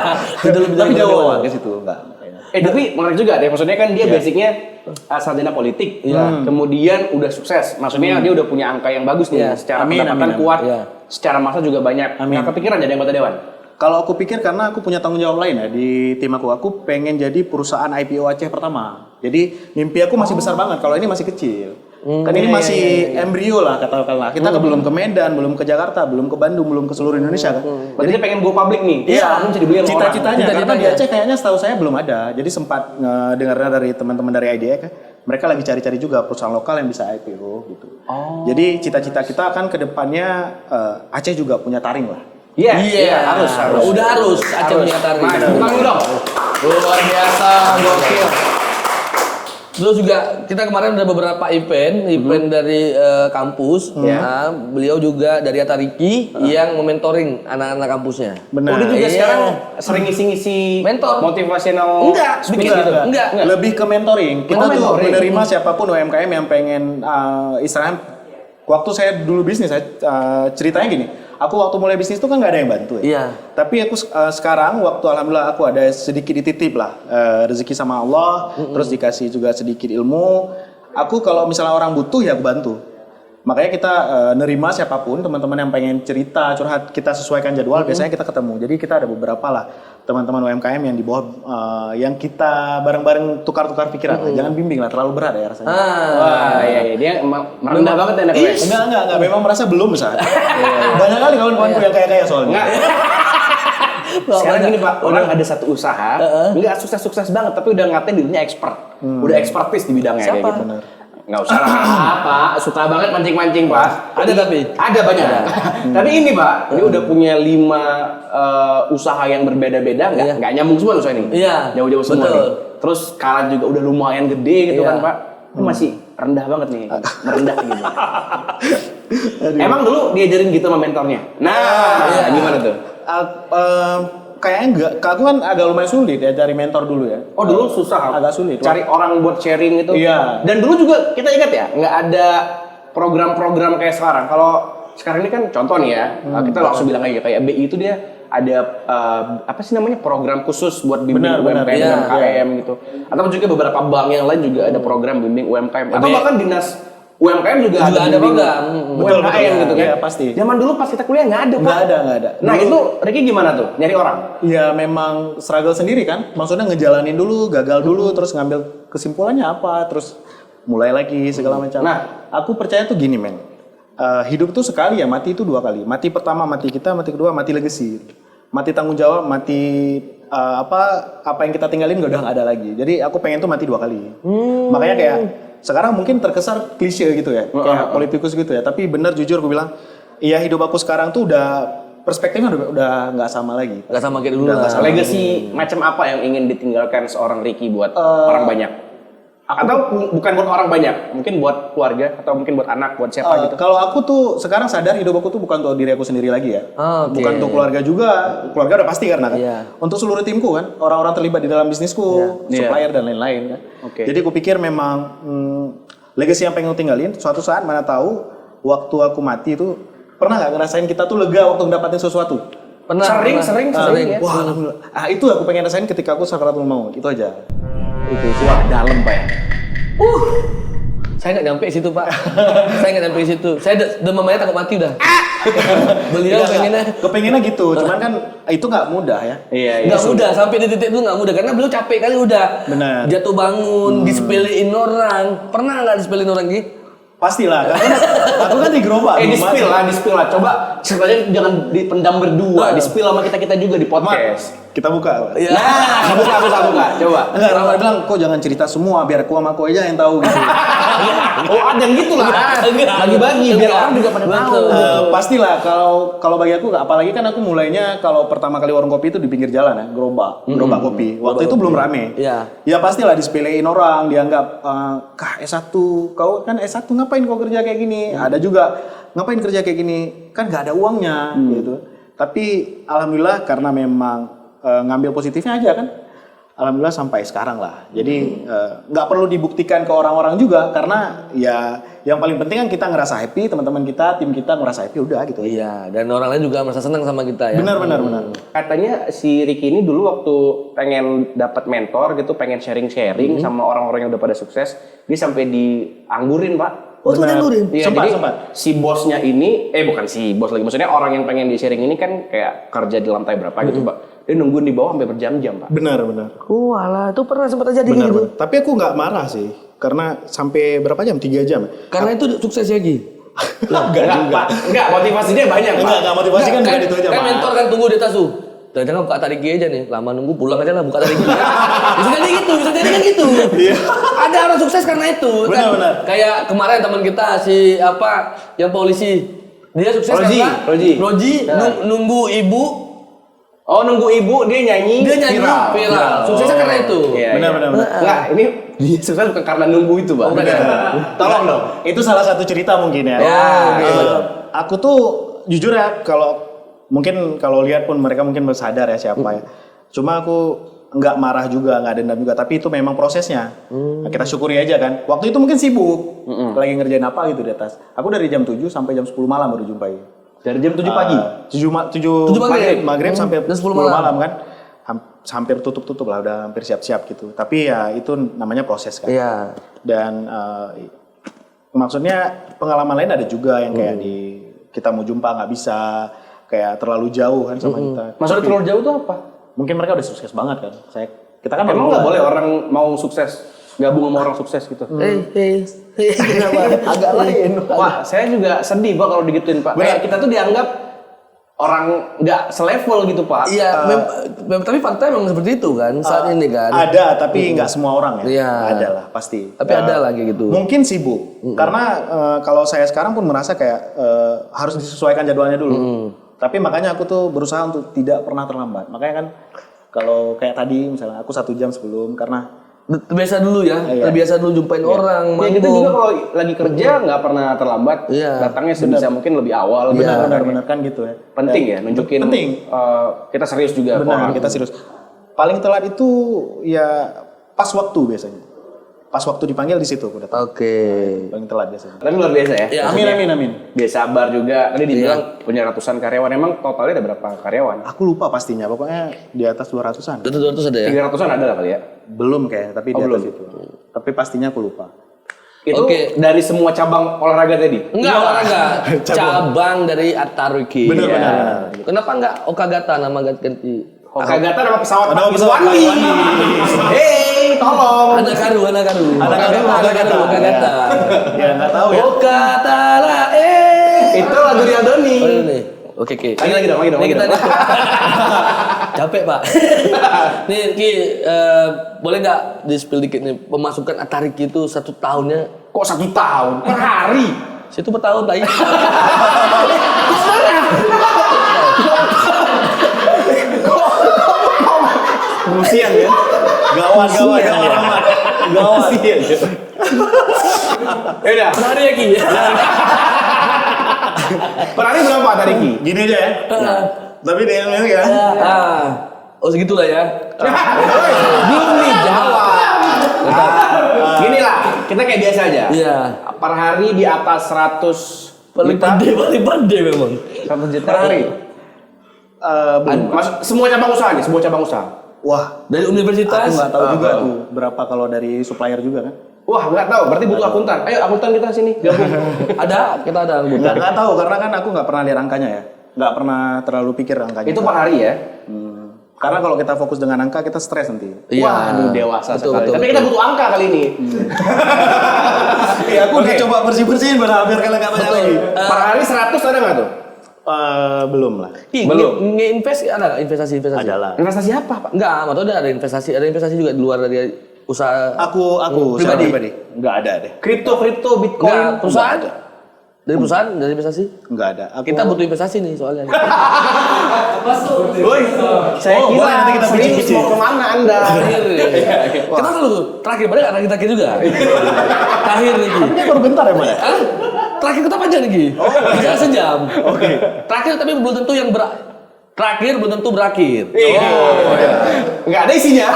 Speaker 2: Udah lebih
Speaker 1: tapi
Speaker 2: dari
Speaker 1: jauh
Speaker 2: dewan.
Speaker 1: ke situ enggak.
Speaker 3: Tapi menarik juga deh, maksudnya kan dia basicnya sarjana politik, kemudian udah sukses, maksudnya dia udah punya angka yang bagus nih,
Speaker 2: Iya.
Speaker 3: secara
Speaker 1: Amin,
Speaker 3: pendapatan
Speaker 1: amin.
Speaker 3: kuat,
Speaker 2: Iya.
Speaker 3: secara masa juga banyak. Nggak kepikiran jadi anggota dewan?
Speaker 1: Kalau aku pikir karena aku punya tanggung jawab lain ya di tim aku pengen jadi perusahaan IPO Aceh pertama. Jadi mimpi aku masih besar banget, kalau ini masih kecil. Kan ini masih embrio lah katakanlah. Kita belum ke Medan, belum ke Jakarta, belum ke Bandung, belum ke seluruh Indonesia kan.
Speaker 3: Berarti dia pengen go public nih.
Speaker 1: Iya,
Speaker 3: Aku bisa dibeli sama orang.
Speaker 1: cita-citanya. Karena di
Speaker 2: Cita-citanya.
Speaker 1: Aceh kayaknya setahu saya belum ada. Jadi sempat dengarnya dari teman-teman dari IDE kan, mereka lagi cari-cari juga perusahaan lokal yang bisa IPO gitu. Jadi cita-cita kita kan ke depannya Aceh juga punya taring lah.
Speaker 3: Iya,
Speaker 2: Harus. Udah harus Aceh punya taring.
Speaker 3: Mas, bukan dulu dong.
Speaker 2: Luar biasa, gokil. Terus juga kita kemarin ada beberapa event dari kampus. Nah, beliau juga dari Atariki yang mementoring anak-anak kampusnya.
Speaker 1: Benar.
Speaker 3: Oh, dia juga
Speaker 2: Iya.
Speaker 3: sekarang sering ngisi-ngisi
Speaker 2: Mentor.
Speaker 3: motivational
Speaker 2: Enggak,
Speaker 3: speaker
Speaker 2: enggak,
Speaker 3: gitu.
Speaker 2: enggak.
Speaker 1: Lebih ke mentoring. Kita tuh
Speaker 3: mentoring.
Speaker 1: menerima siapapun UMKM yang pengen istilahnya waktu saya dulu bisnis saya ceritanya gini. Aku waktu mulai bisnis tuh kan nggak ada yang bantu ya.
Speaker 2: Iya.
Speaker 1: Tapi aku sekarang waktu alhamdulillah aku ada sedikit dititip lah rezeki sama Allah, terus dikasih juga sedikit ilmu. Aku kalau misalnya orang butuh ya aku bantu. Makanya kita nerima siapapun teman-teman yang pengen cerita, curhat, kita sesuaikan jadwal. Biasanya kita ketemu. Jadi kita ada beberapa lah teman-teman UMKM yang di bawah yang kita bareng-bareng tukar-tukar pikiran. lah. Jangan bimbing lah, terlalu berat ya rasanya.
Speaker 3: Wah, iya, dia emang merendah banget ya anaknya.
Speaker 1: Enggak, memang merasa belum besar. Banyak kali kawan-kawanku yang kayak soalnya.
Speaker 3: Sekarang gini Pak, orang ada satu usaha, nggak sukses-sukses banget, tapi udah ngatain dirinya expert. Udah expertise di bidangnya
Speaker 2: Siapa?
Speaker 3: kayak gitu. Nggak usah lah, Pak. Suka banget mancing-mancing, Pak.
Speaker 2: Ada tapi?
Speaker 3: Ada banyak. Tapi ini Pak, ini udah punya 5 usaha yang berbeda-beda, nggak nyambung semua usaha ini.
Speaker 2: Iya,
Speaker 3: Jauh-jauh semua
Speaker 2: betul.
Speaker 3: nih. Terus skala juga udah lumayan gede gitu
Speaker 2: Iya.
Speaker 3: kan Pak. Ini masih rendah banget nih, merendah gitu. Emang dulu diajarin gitu sama mentornya? Nah, gimana tuh?
Speaker 1: Kayaknya enggak, aku kan agak lumayan sulit ya cari mentor dulu ya.
Speaker 3: Oh dulu susah,
Speaker 1: Agak sulit.
Speaker 3: cari orang buat sharing itu.
Speaker 1: Iya.
Speaker 3: Dan dulu juga kita ingat ya, nggak ada program-program kayak sekarang. Kalau sekarang ini kan contoh nih ya, kita langsung bilang aja kayak BI itu dia ada apa sih namanya program khusus buat bimbing
Speaker 1: Benar,
Speaker 3: UMKM,
Speaker 2: iya.
Speaker 3: UMKM gitu. Atau juga beberapa bank yang lain juga ada program bimbing UMKM. Atau
Speaker 2: BI.
Speaker 3: bahkan dinas UMKM juga
Speaker 2: Juga ada
Speaker 3: bimbing
Speaker 2: program.
Speaker 3: UMKM
Speaker 1: Betul,
Speaker 3: gitu kan.
Speaker 1: iya, pasti.
Speaker 3: Zaman dulu pas kita kuliah nggak ada Pak.
Speaker 1: Nggak ada.
Speaker 3: Nah itu Ricky gimana tuh? Nyari orang?
Speaker 1: Ya memang struggle sendiri kan. Maksudnya ngejalanin dulu, gagal dulu, terus ngambil kesimpulannya apa, terus mulai lagi segala macam.
Speaker 3: Nah,
Speaker 1: aku percaya tuh gini men. Hidup tuh sekali ya, mati itu 2 kali. Mati pertama mati kita, mati kedua mati legacy. Mati tanggung jawab, mati apa yang kita tinggalin udah nggak ada lagi. Jadi aku pengen tuh mati 2 kali. Makanya kayak sekarang mungkin terkesan klise gitu ya, kayak politikus gitu ya. Tapi bener jujur aku bilang, iya hidup aku sekarang tuh udah perspektifnya udah nggak sama lagi.
Speaker 2: Gak sama kayak dulu
Speaker 1: Udah
Speaker 2: lah.
Speaker 1: nggak sama.
Speaker 3: Legacy macam apa yang ingin ditinggalkan seorang Ricky buat orang banyak? Atau bukan buat orang banyak, mungkin buat keluarga atau mungkin buat anak, buat siapa gitu.
Speaker 1: Kalau aku tuh sekarang sadar hidup aku tuh bukan untuk diri aku sendiri lagi ya.
Speaker 2: Oke.
Speaker 1: Bukan untuk keluarga juga. Keluarga udah pasti karena kan.
Speaker 2: Iya.
Speaker 1: Untuk seluruh timku kan, orang-orang terlibat di dalam bisnisku,
Speaker 3: Iya.
Speaker 1: supplier dan lain-lain kan.
Speaker 3: Oke.
Speaker 1: Jadi aku pikir memang legacy yang pengen aku tinggalin, suatu saat mana tahu waktu aku mati itu pernah nggak ngerasain kita tuh lega waktu ngedapatin sesuatu?
Speaker 3: Sering ya.
Speaker 1: Wah, alhamdulillah. Itu aku pengen rasain ketika aku sakaratul maut. Itu aja.
Speaker 3: Wah, dalam Pak ya.
Speaker 2: Saya nggak nyampe situ Pak. Saya nggak nyampe situ. Saya demam aja takut mati udah. Beliau pengennya
Speaker 1: Kepengennya gitu, cuman kan itu nggak mudah ya.
Speaker 3: Iya,
Speaker 2: nggak mudah sampai di titik itu nggak mudah karena beliau capek kali udah.
Speaker 1: Benar.
Speaker 2: Jatuh bangun, disepelein orang. Pernah nggak disepelein orang Ki?
Speaker 1: Pastilah, karena aku kan di gerobak.
Speaker 3: di
Speaker 1: belum
Speaker 3: spill lah. Coba sebenarnya jangan dipendam berdua, di spill sama kita juga di
Speaker 1: mati.
Speaker 3: podcast.
Speaker 1: Kita buka.
Speaker 2: Iya.
Speaker 3: Nah, buka. Coba.
Speaker 1: Enggak, Rahmat bilang, kok jangan cerita semua, biar aku sama aku aja yang tahu gitu.
Speaker 3: Oh, ada yang gitu lah. Bagi-bagi biar orang juga pada tahu.
Speaker 1: Pastilah, kalau bagi aku, apalagi kan aku mulainya kalau pertama kali warung kopi itu di pinggir jalan ya, gerobak kopi. Waktu itu belum rame.
Speaker 2: Iya.
Speaker 1: Ya pastilah disepelein orang, dianggap, kah S1, kau kan S1 ngapain kau kerja kayak gini? Ada juga, ngapain kerja kayak gini? Kan nggak ada uangnya gitu. Tapi alhamdulillah karena memang ngambil positifnya aja kan. Alhamdulillah sampai sekarang lah. Jadi nggak perlu dibuktikan ke orang-orang juga karena ya yang paling penting kan kita ngerasa happy, teman-teman kita, tim kita ngerasa happy udah gitu.
Speaker 2: Iya, dan orang lain juga merasa senang sama kita ya.
Speaker 1: Benar.
Speaker 3: Katanya si Ricky ini dulu waktu pengen dapat mentor gitu, pengen sharing-sharing sama orang-orang yang udah pada sukses, dia sampai dianggurin Pak.
Speaker 2: Oh, tuh nyandurin.
Speaker 3: Iya,
Speaker 1: Sempat,
Speaker 3: jadi
Speaker 1: sempat.
Speaker 3: si bosnya ini, bukan si bos lagi, maksudnya orang yang pengen di-sharing ini kan kayak kerja di lantai berapa gitu, Pak. Dia nungguin di bawah sampai berjam-jam, Pak.
Speaker 1: Benar, benar.
Speaker 2: Oh, alah, itu pernah sempat terjadi
Speaker 1: Benar,
Speaker 2: gitu.
Speaker 1: benar. Tapi aku nggak marah sih, karena sampai berapa jam? 3 jam.
Speaker 2: Karena itu sukses ya, Gi.
Speaker 1: Enggak juga.
Speaker 3: Pak. Enggak, motivasinya banyak, Pak.
Speaker 1: Enggak motivasi kan bukan itu aja,
Speaker 2: Kan
Speaker 1: Mas.
Speaker 2: mentor kan tunggu di atas tuh. Jangan-jangan buka tariki aja nih, lama nunggu pulang aja lah buka tariki. Bisa jadi gitu, bisa jadi kan gitu. Ada orang sukses karena itu.
Speaker 1: Benar,
Speaker 2: kan?
Speaker 1: benar.
Speaker 2: Kayak kemarin teman kita si apa yang polisi, dia sukses
Speaker 3: Roji,
Speaker 2: karena
Speaker 3: Roji.
Speaker 2: nunggu ibu,
Speaker 3: Oh, nunggu ibu dia nyanyi,
Speaker 2: viral. Suksesnya karena itu.
Speaker 3: Iya,
Speaker 1: Benar,
Speaker 3: iya.
Speaker 1: benar, benar.
Speaker 3: Enggak, ini dia sukses bukan karena nunggu itu, Pak.
Speaker 2: Oh, bukan.
Speaker 1: Tolong dong. Itu salah satu cerita mungkin ya.
Speaker 2: Ya,
Speaker 1: Aku tuh jujur ya kalau lihat pun mereka mungkin sadar ya siapa ya. Cuma aku nggak marah juga, nggak dendam juga. Tapi itu memang prosesnya. Nah, kita syukuri aja kan. Waktu itu mungkin sibuk, lagi ngerjain apa gitu di atas. Aku dari jam 7 sampai jam 10 malam baru jumpai.
Speaker 3: Dari jam 7 pagi.
Speaker 1: 7
Speaker 2: maghrib.
Speaker 1: maghrib sampai
Speaker 2: Dan
Speaker 1: 10
Speaker 2: 10
Speaker 1: malam kan. Hampir tutup lah, udah hampir siap-siap gitu. Tapi ya itu namanya proses kan.
Speaker 2: Iya.
Speaker 1: Dan maksudnya pengalaman lain ada juga yang kayak kita mau jumpa nggak bisa, kayak terlalu jauh kan sama kita.
Speaker 3: Maksudnya terlalu jauh tuh apa?
Speaker 1: Mungkin mereka udah sukses banget kan. Kita kan
Speaker 3: Emang
Speaker 1: baru
Speaker 3: nggak
Speaker 1: mulai.
Speaker 3: boleh orang mau sukses gabung sama orang sukses gitu?
Speaker 2: Kenapa?
Speaker 1: Agak lain.
Speaker 3: Wah, saya juga sedih, Pak, kalau digituin, Pak. Kayak kita tuh dianggap orang nggak selevel gitu, Pak.
Speaker 2: Iya, tapi fakta memang seperti itu kan saat ini kan.
Speaker 1: Ada, tapi nggak semua orang ya.
Speaker 2: Iya.
Speaker 1: Ada lah pasti.
Speaker 2: Tapi ada lah kayak gitu.
Speaker 1: Mungkin sibuk. Karena kalau saya sekarang pun merasa kayak harus disesuaikan jadwalnya dulu. Tapi makanya aku tuh berusaha untuk tidak pernah terlambat. Makanya kan kalau kayak tadi misalnya aku 1 jam sebelum karena
Speaker 2: Terbiasa dulu ya,
Speaker 1: Iya.
Speaker 2: terbiasa dulu jumpain orang,
Speaker 3: Ya kita
Speaker 2: manggung.
Speaker 3: juga kalau lagi kerja nggak pernah terlambat,
Speaker 2: Iya.
Speaker 3: datangnya sebisa mungkin lebih awal.
Speaker 2: Iya.
Speaker 1: benar-benar kan gitu ya.
Speaker 3: Penting ya, nunjukin
Speaker 1: Penting.
Speaker 3: kita serius juga. ke
Speaker 1: Benar,
Speaker 3: orang.
Speaker 1: kita serius. Paling telat itu ya pas waktu biasanya. Pas waktu dipanggil di situ aku datang.
Speaker 2: Oke.
Speaker 1: Paling telat biasanya.
Speaker 3: Tapi luar biasa ya.
Speaker 2: Ya,
Speaker 1: Amin, amin, amin.
Speaker 3: Dia sabar juga. Tadi dibilang punya ratusan karyawan. Emang totalnya ada berapa karyawan?
Speaker 1: Aku lupa pastinya, pokoknya di atas 200-an.
Speaker 2: 200 ada ya?
Speaker 3: 300-an ada lah kali ya.
Speaker 1: Belum kayaknya, tapi di
Speaker 3: Oh,
Speaker 1: atas
Speaker 3: belum.
Speaker 1: itu. Tapi pastinya aku lupa.
Speaker 3: Itu
Speaker 2: Oke.
Speaker 3: dari semua cabang olahraga tadi.
Speaker 2: Enggak, olahraga. Cabang dari Ataruki.
Speaker 1: Benar,
Speaker 2: Iya.
Speaker 1: benar.
Speaker 2: Kenapa enggak Okagata nama ganti?
Speaker 3: Hokagata nama pesawat
Speaker 1: Nama
Speaker 3: Pak
Speaker 1: pesawat
Speaker 3: Izwandi.
Speaker 1: Izwandi.
Speaker 3: Hei, tolong.
Speaker 2: Anakaru.
Speaker 1: Okagata. Ya nggak tahu ya.
Speaker 2: Okata la
Speaker 3: Itu lagu Rialdoni.
Speaker 2: Oh ini. Oke.
Speaker 3: Lagi dong.
Speaker 2: Ini kita capek pak. Nih Ki, boleh nggak di-spill dikit nih pemasukan Atariki itu 1 tahunnya?
Speaker 3: Kok 1 tahun? Per hari.
Speaker 2: Situ per tahun tai.
Speaker 3: Rusian ya?
Speaker 1: Gawat.
Speaker 3: Gawat. Ya udah.
Speaker 2: Per hari ya Ki.
Speaker 3: Per hari berapa tadi Ki?
Speaker 1: Gini aja ya. Tapi dia yang ya.
Speaker 2: Oh segitulah ya.
Speaker 3: Belum nih jawab. Gini lah, kita kayak biasa aja.
Speaker 2: Iya.
Speaker 3: Per hari di atas 100
Speaker 2: Paling pandai memang.
Speaker 3: 100 juta per hari.
Speaker 1: Belum.
Speaker 3: Semua cabang usaha nih, semua cabang usaha.
Speaker 1: Wah,
Speaker 2: Dari
Speaker 1: aku
Speaker 2: universitas.
Speaker 1: nggak tahu juga tuh berapa kalau dari supplier juga kan.
Speaker 3: Wah, nggak tahu. Berarti butuh akuntan. Ayo akuntan kita sini gabung.
Speaker 2: Kita ada
Speaker 1: Nggak tahu karena kan aku nggak pernah lihat angkanya ya. Nggak pernah terlalu pikir angkanya.
Speaker 3: Itu per hari ya.
Speaker 1: Karena kalau kita fokus dengan angka kita stres nanti.
Speaker 2: Iya.
Speaker 3: Wah, aduh dewasa
Speaker 2: Betul,
Speaker 3: sekali.
Speaker 2: betul,
Speaker 3: Tapi kita butuh angka kali ini.
Speaker 1: Iya, aku udah coba bersihin biar kalian nggak tanya lagi.
Speaker 3: Per hari 100 ada nggak tuh?
Speaker 1: Belum lah.
Speaker 2: Belum. Nge-invest ada nggak investasi?
Speaker 1: Adalah.
Speaker 3: Investasi apa, Pak?
Speaker 2: Enggak, maksudnya ada investasi juga di luar dari usaha
Speaker 1: Aku
Speaker 2: Pribadi.
Speaker 1: pribadi nggak ada deh.
Speaker 3: Kripto, Bitcoin.
Speaker 2: enggak perusahaan. Dari perusahaan, dari investasi.
Speaker 1: Nggak ada. Aku
Speaker 2: Kita butuh investasi nih soalnya.
Speaker 3: Woi, saya
Speaker 1: Oh,
Speaker 3: kira
Speaker 1: boleh nanti kita
Speaker 3: serius
Speaker 1: bincang-bincang.
Speaker 3: mau kemana Anda?
Speaker 2: Terakhir. Kita dulu terakhir padahal ada kita juga. Terakhir nih Ki.
Speaker 1: ini baru bentar ya, Mbak?
Speaker 2: Hah? Terakhir kita panjang nih Ki. Bisa sejam.
Speaker 1: Oke.
Speaker 2: Terakhir tapi belum tentu yang terakhir belum tentu berakhir.
Speaker 3: Nggak ada isinya.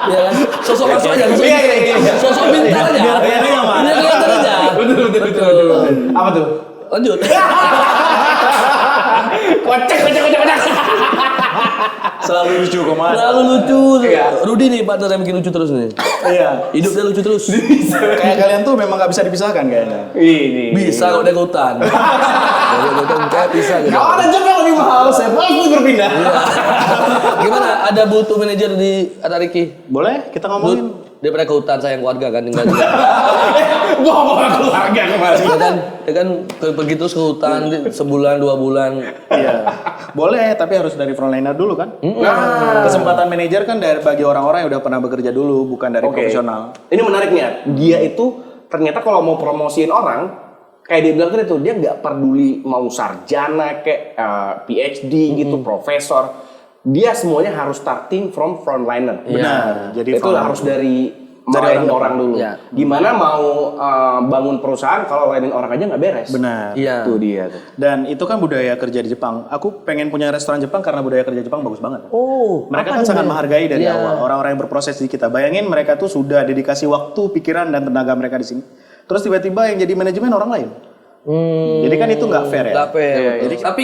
Speaker 2: Iya kan? Sosok masuk aja, sosok
Speaker 3: Iya,
Speaker 2: pintar.
Speaker 3: iya, iya.
Speaker 2: Sosok pintar aja.
Speaker 1: Biar kelihatan ya, Mas.
Speaker 2: Biar kelihatan aja.
Speaker 3: Betul. Apa tuh?
Speaker 2: Lanjut.
Speaker 3: Kocak.
Speaker 1: Selalu lucu Komat.
Speaker 2: Terlalu lucu.
Speaker 3: Iya.
Speaker 2: Rudi nih partner yang bikin lucu terus nih.
Speaker 1: Iya.
Speaker 2: Hidupnya lucu terus.
Speaker 1: Kayak kalian tuh memang nggak bisa dipisahkan kayaknya.
Speaker 3: Ini.
Speaker 2: Bisa kalau dia ke hutan. Kalau dia ke hutan kayak bisa gitu.
Speaker 3: Kalau ada job yang lebih mahal, saya pasti berpindah.
Speaker 2: Gimana? Ada butuh manajer di Atariki?
Speaker 1: Boleh kita ngomongin?
Speaker 2: Dia pernah ke hutan sayang keluarga kan tinggal di
Speaker 3: Gua mau keluarga kemarin.
Speaker 2: dia kan pergi terus ke hutan sebulan 2 bulan.
Speaker 1: Iya. Boleh, tapi harus dari frontliner dulu kan? Kesempatan manajer kan dari bagi orang-orang yang udah pernah bekerja dulu, bukan dari
Speaker 3: Oke.
Speaker 1: profesional.
Speaker 3: Ini menarik nih ya. Dia itu ternyata kalau mau promosiin orang, kayak dia bilang tadi tuh, dia nggak peduli mau sarjana kayak PhD gitu, profesor. Dia semuanya harus starting from frontliner.
Speaker 1: Benar. Jadi
Speaker 3: Itu
Speaker 1: frontliner.
Speaker 3: harus dari melayani orang dulu.
Speaker 2: Iya.
Speaker 3: Gimana mau bangun perusahaan kalau layanin orang aja nggak beres?
Speaker 1: Benar.
Speaker 2: Iya.
Speaker 3: Itu dia tuh.
Speaker 1: Dan itu kan budaya kerja di Jepang. Aku pengen punya restoran Jepang karena budaya kerja Jepang bagus banget.
Speaker 2: Oh,
Speaker 1: Mereka kan sangat menghargai dari
Speaker 2: Iya.
Speaker 1: awal orang-orang yang berproses di kita. Bayangin mereka tuh sudah dedikasi waktu, pikiran dan tenaga mereka di sini. Terus tiba-tiba yang jadi manajemen orang lain. Jadi kan itu nggak fair ya.
Speaker 2: Nggak fair.
Speaker 3: Iya,
Speaker 2: Jadi tapi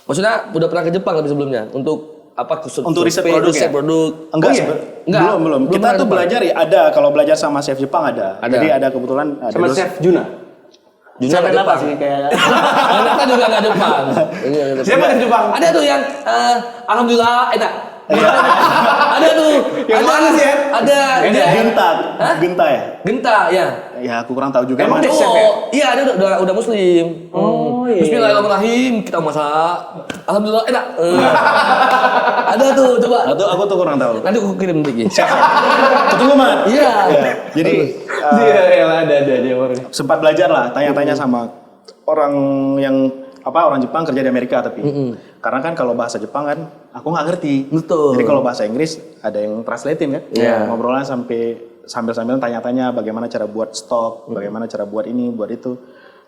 Speaker 2: maksudnya udah pernah ke Jepang lebih sebelumnya untuk apa?
Speaker 1: Untuk riset produk ya?
Speaker 2: produk.
Speaker 1: Enggak,
Speaker 3: Oh, iya?
Speaker 2: Enggak.
Speaker 1: belum. Kita
Speaker 2: pernah
Speaker 1: tuh
Speaker 2: ke
Speaker 1: belajar ya ada kalau belajar sama chef Jepang ada.
Speaker 2: Ada.
Speaker 1: Jadi ada kebetulan ada
Speaker 3: Sama
Speaker 1: dos-
Speaker 3: Chef Juna.
Speaker 2: Juna
Speaker 1: Chef
Speaker 2: nggak
Speaker 1: apa
Speaker 2: Jepang.
Speaker 1: sih kayak
Speaker 2: Ternyata juga nggak Jepang.
Speaker 3: Siapa di Jepang?
Speaker 2: Ada tuh yang alhamdulillah enak. Ada tuh.
Speaker 3: Yang
Speaker 2: ada,
Speaker 3: mana sih, ya?
Speaker 2: Ada. Dia,
Speaker 1: Genta, Genta ya?
Speaker 2: Genta ya.
Speaker 1: Ya aku kurang tahu juga.
Speaker 3: Emang
Speaker 1: Mana-
Speaker 3: dia chef ya?
Speaker 2: Iya, ada udah muslim.
Speaker 3: Oh, iya.
Speaker 2: Bismillahirrahmanirrahim, kita masak. Alhamdulillah enak. Ada tuh, coba.
Speaker 1: Aku tuh kurang tahu.
Speaker 2: Nanti aku kirim lagi.
Speaker 1: Ketemu man.
Speaker 2: Iya.
Speaker 1: Jadi
Speaker 3: Dia ada dia orang.
Speaker 1: sempat belajar lah, tanya-tanya sama orang yang orang Jepang kerja di Amerika tapi karena kan kalau bahasa Jepang kan aku nggak ngerti.
Speaker 2: Betul.
Speaker 1: Jadi kalau bahasa Inggris ada yang translatein kan.
Speaker 2: Iya.
Speaker 1: Ngobrolnya sambil tanya-tanya bagaimana cara buat stok, bagaimana cara buat ini, buat itu.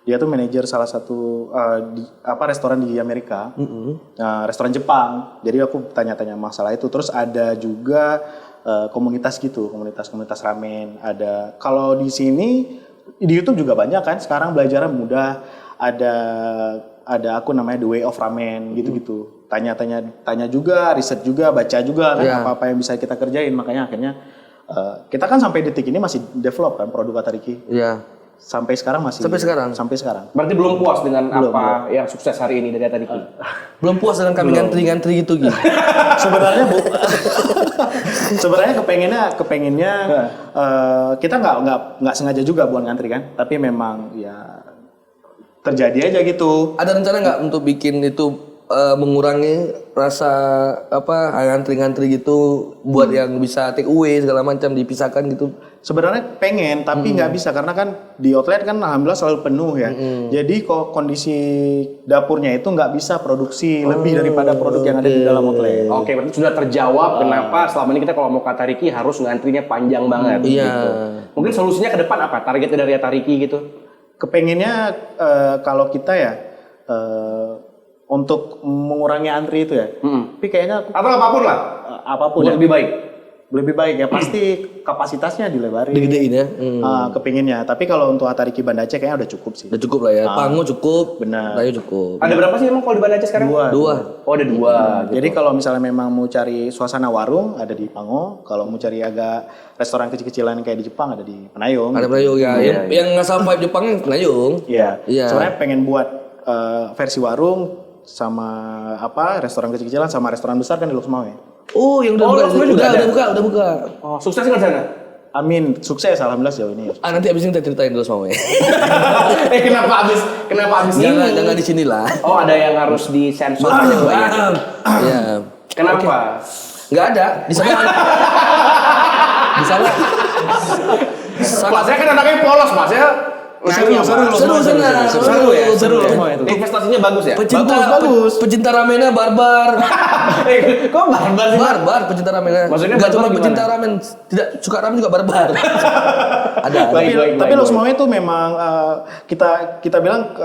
Speaker 1: Dia tuh manajer salah satu restoran di Amerika, restoran Jepang. Jadi aku tanya-tanya masalah itu. Terus ada juga komunitas gitu, komunitas ramen. Ada kalau di sini di YouTube juga banyak kan. Sekarang belajarnya mudah. Ada aku namanya The Way of Ramen gitu-gitu. Tanya juga, riset juga, baca juga kan
Speaker 2: Iya.
Speaker 1: apa-apa yang bisa kita kerjain. Makanya akhirnya kita kan sampai detik ini masih develop kan produk Atariki.
Speaker 2: Iya.
Speaker 1: Sampai sekarang masih.
Speaker 2: Sampai sekarang?
Speaker 1: Sampai sekarang.
Speaker 3: Berarti belum puas dengan apa yang sukses hari ini dari Atariki?
Speaker 2: Belum puas dengan kami ngantri-ngantri gitu gitu.
Speaker 1: Sebenarnya sebenarnya kepengennya kita nggak sengaja juga buat ngantri kan. Tapi memang ya terjadi aja gitu.
Speaker 2: Ada rencana nggak untuk bikin itu mengurangi rasa ngantri-ngantri gitu buat yang bisa take away segala macam dipisahkan gitu.
Speaker 1: Sebenarnya pengen tapi nggak bisa karena kan di outlet kan alhamdulillah selalu penuh ya. Jadi kok kondisi dapurnya itu nggak bisa produksi lebih daripada produk yang ada di dalam outlet.
Speaker 3: Oke, berarti sudah terjawab kenapa selama ini kita kalau mau ke Atariki harus ngantrinya panjang banget.
Speaker 2: Iya.
Speaker 3: Gitu. Mungkin solusinya ke depan apa? Targetnya dari Atariki gitu?
Speaker 1: Kepengennya kalau kita ya untuk mengurangi antri itu ya. Tapi kayaknya
Speaker 3: Atau apapun lah,
Speaker 1: apapun
Speaker 3: buat
Speaker 1: ya.
Speaker 3: lebih baik.
Speaker 1: Ya pasti kapasitasnya dilebarin.
Speaker 2: Digedein ya.
Speaker 1: Kepinginnya. Tapi kalau untuk Atariki Banda Aceh kayaknya udah cukup sih.
Speaker 2: Udah cukup lah ya. Pango cukup.
Speaker 1: Benar.
Speaker 2: Layu cukup.
Speaker 3: Ada berapa sih emang kalau di Banda Aceh sekarang?
Speaker 2: Dua.
Speaker 3: Oh, ada dua.
Speaker 1: Jadi kalau misalnya memang mau cari suasana warung ada di Pango, kalau mau cari agak restoran kecil-kecilan kayak di Jepang ada di Penayung.
Speaker 2: Ada Penayung ya. Yang nggak sampai Jepang yang Penayung.
Speaker 1: Iya.
Speaker 2: Iya.
Speaker 1: Sebenarnya pengen buat versi warung sama restoran kecil-kecilan sama restoran besar kan di Lok Sumawe.
Speaker 2: Oh, yang udah buka.
Speaker 3: Lok Sumawe juga ada?
Speaker 2: Udah buka.
Speaker 3: Oh, sukses nggak di sana?
Speaker 1: Amin, sukses alhamdulillah sejauh ini.
Speaker 2: Nanti abis ini kita ceritain dulu semua.
Speaker 3: Kenapa abis ini?
Speaker 2: Jangan di sini lah.
Speaker 3: Oh, ada yang harus disensor aja Mbak, ya?
Speaker 2: Iya.
Speaker 3: Kenapa?
Speaker 2: Nggak ada. Di sana. Di sana.
Speaker 3: Pak, saya kan anaknya polos, Pak. Saya nanya, Pak.
Speaker 2: Seru ya.
Speaker 3: Investasinya bagus ya?
Speaker 1: Bagus.
Speaker 2: Pecinta ramennya barbar.
Speaker 3: Kok barbar sih?
Speaker 2: Barbar pecinta ramennya.
Speaker 3: Maksudnya
Speaker 2: Nggak cuma
Speaker 3: barbar
Speaker 2: pecinta
Speaker 3: gimana?
Speaker 2: ramen, tidak suka ramen juga barbar. Ada.
Speaker 1: Tapi Lok Sumawe itu memang kita bilang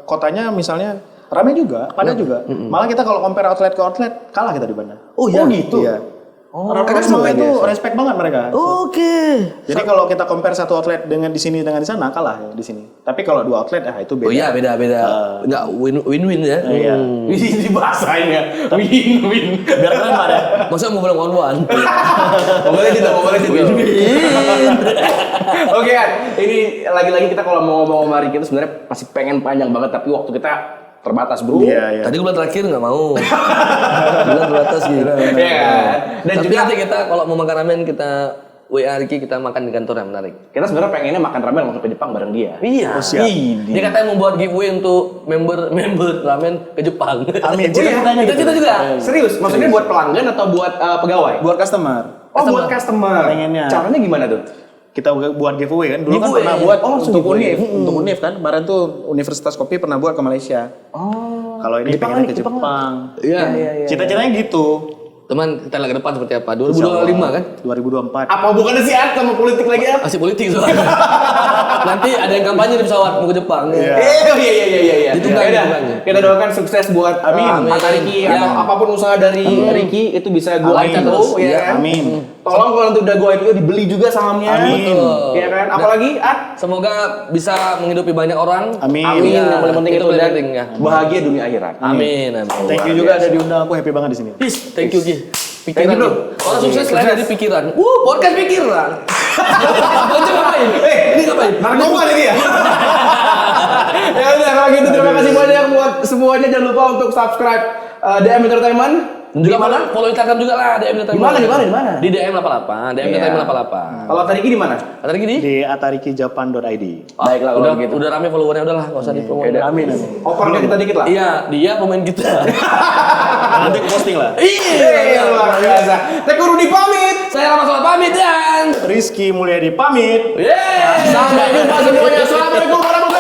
Speaker 1: kotanya misalnya ramai juga, padat juga. Malah kita kalau compare outlet ke outlet kalah kita di Banda.
Speaker 2: Oh iya?
Speaker 1: gitu. Iya. Rapper semua itu respect banget mereka.
Speaker 2: Oke.
Speaker 1: Jadi kalau kita compare satu outlet dengan di sini dengan di sana kalah ya di sini. Tapi kalau dua outlet itu beda.
Speaker 2: Oh iya beda-beda. Enggak win-win ya.
Speaker 1: Iya.
Speaker 3: Ini bahasanya win-win.
Speaker 1: Biar keren Pak ya.
Speaker 2: Masa mau bilang one-one?
Speaker 3: Boleh gitu, boleh gitu. Oke kan, ini lagi-lagi kita kalau mau ngomong sama Ricky itu sebenarnya pasti pengen panjang banget, tapi waktu kita terbatas bro.
Speaker 1: Iya.
Speaker 2: Tadi bulan terakhir nggak mau. Bulan terbatas gitu.
Speaker 3: Iya kan? Dan
Speaker 2: Tapi
Speaker 3: juga
Speaker 2: nanti kita kalau mau makan ramen kita WA Ricky kita makan di kantor yang menarik.
Speaker 3: kita sebenarnya pengennya makan ramen langsung ke Jepang bareng dia.
Speaker 2: Iya.
Speaker 1: Oh, siap.
Speaker 2: Dia katanya membuat giveaway untuk member ramen ke Jepang.
Speaker 1: Amin.
Speaker 3: Cita-citanya
Speaker 2: Kita
Speaker 3: gitu.
Speaker 2: juga.
Speaker 3: Serius? Maksudnya buat pelanggan atau buat pegawai?
Speaker 1: Buat customer.
Speaker 3: Oh, buat customer.
Speaker 1: Pengennya.
Speaker 3: Caranya gimana tuh?
Speaker 1: Kita buat giveaway kan. Dulu kan
Speaker 2: Giveaway.
Speaker 1: pernah buat
Speaker 3: Oh,
Speaker 1: untuk
Speaker 3: giveaway.
Speaker 1: UNIF. Untuk UNIF kan. Kemarin tuh Universitas Kopi pernah buat ke Malaysia.
Speaker 3: Oh.
Speaker 1: Kalau ini
Speaker 3: Jepang
Speaker 1: pengennya
Speaker 3: nih,
Speaker 1: ke
Speaker 3: Jepang.
Speaker 1: Jepang.
Speaker 2: Iya.
Speaker 1: Cita-citanya gitu.
Speaker 2: Teman, kita lihat ke depan seperti apa? 2025 kan?
Speaker 1: 2024.
Speaker 3: Apa bukannya sih Art sama politik lagi Art?
Speaker 2: Masih politik soalnya. Nanti ada yang kampanye di pesawat mau ke Jepang.
Speaker 1: Iya.
Speaker 3: Iya.
Speaker 2: Ditunggangi,
Speaker 3: Yaudah,
Speaker 2: ditunggangi.
Speaker 3: kita doakan sukses buat
Speaker 1: Amin.
Speaker 3: Atta Ricky
Speaker 2: Ya.
Speaker 3: atau apapun usaha dari Ricky itu bisa go
Speaker 1: Amin.
Speaker 3: IPO
Speaker 2: Terus,
Speaker 3: ya
Speaker 2: ya,
Speaker 3: kan.
Speaker 1: Amin.
Speaker 3: Tolong kalau nanti udah go IPO dibeli juga sahamnya.
Speaker 1: Amin.
Speaker 2: Betul.
Speaker 3: Ya kan. Apalagi Art?
Speaker 2: Semoga bisa menghidupi banyak orang.
Speaker 1: Amin.
Speaker 3: Amin.
Speaker 2: Ya,
Speaker 3: Yang paling penting itu
Speaker 2: paling
Speaker 3: dan
Speaker 2: penting, ya.
Speaker 3: bahagia dunia akhirat.
Speaker 2: Amin.
Speaker 1: Thank you juga ada diundang, aku happy banget di sini.
Speaker 2: Peace. Thank you Ki.
Speaker 3: Thank
Speaker 2: Pikiran
Speaker 3: you, bro.
Speaker 2: Orang sukses
Speaker 3: Sukses.
Speaker 2: lain dari pikiran. Podcast pikiran. Bocah ngapain? Ini ngapain?
Speaker 3: Narkoba nih dia. Ya udah kalau gitu terima kasih banyak buat semuanya, jangan lupa untuk subscribe DM Entertainment.
Speaker 2: Juga mana? Follow Instagram juga lah DM Entertainment.
Speaker 3: Di mana?
Speaker 2: Di DM 88, DM Entertainment 88.
Speaker 3: Kalau Atta Ricky di mana?
Speaker 2: Ada lagi di?
Speaker 1: Di atarikijapan.id.
Speaker 3: Baiklah kalau
Speaker 2: udah
Speaker 3: gitu.
Speaker 2: udah rame followernya udah lah, enggak usah dipromoin.
Speaker 1: Amin.
Speaker 3: Opernya kita dikit lah.
Speaker 2: Iya, dia pemain kita.
Speaker 1: Nanti aku posting lah.
Speaker 2: Iya.
Speaker 3: Luar biasa. Teko Rudi pamit.
Speaker 2: Saya Rahmat Sholat pamit dan
Speaker 1: Rizky Mulyadi pamit.
Speaker 2: Yeay.
Speaker 3: Sampai jumpa semuanya. Assalamualaikum warahmatullahi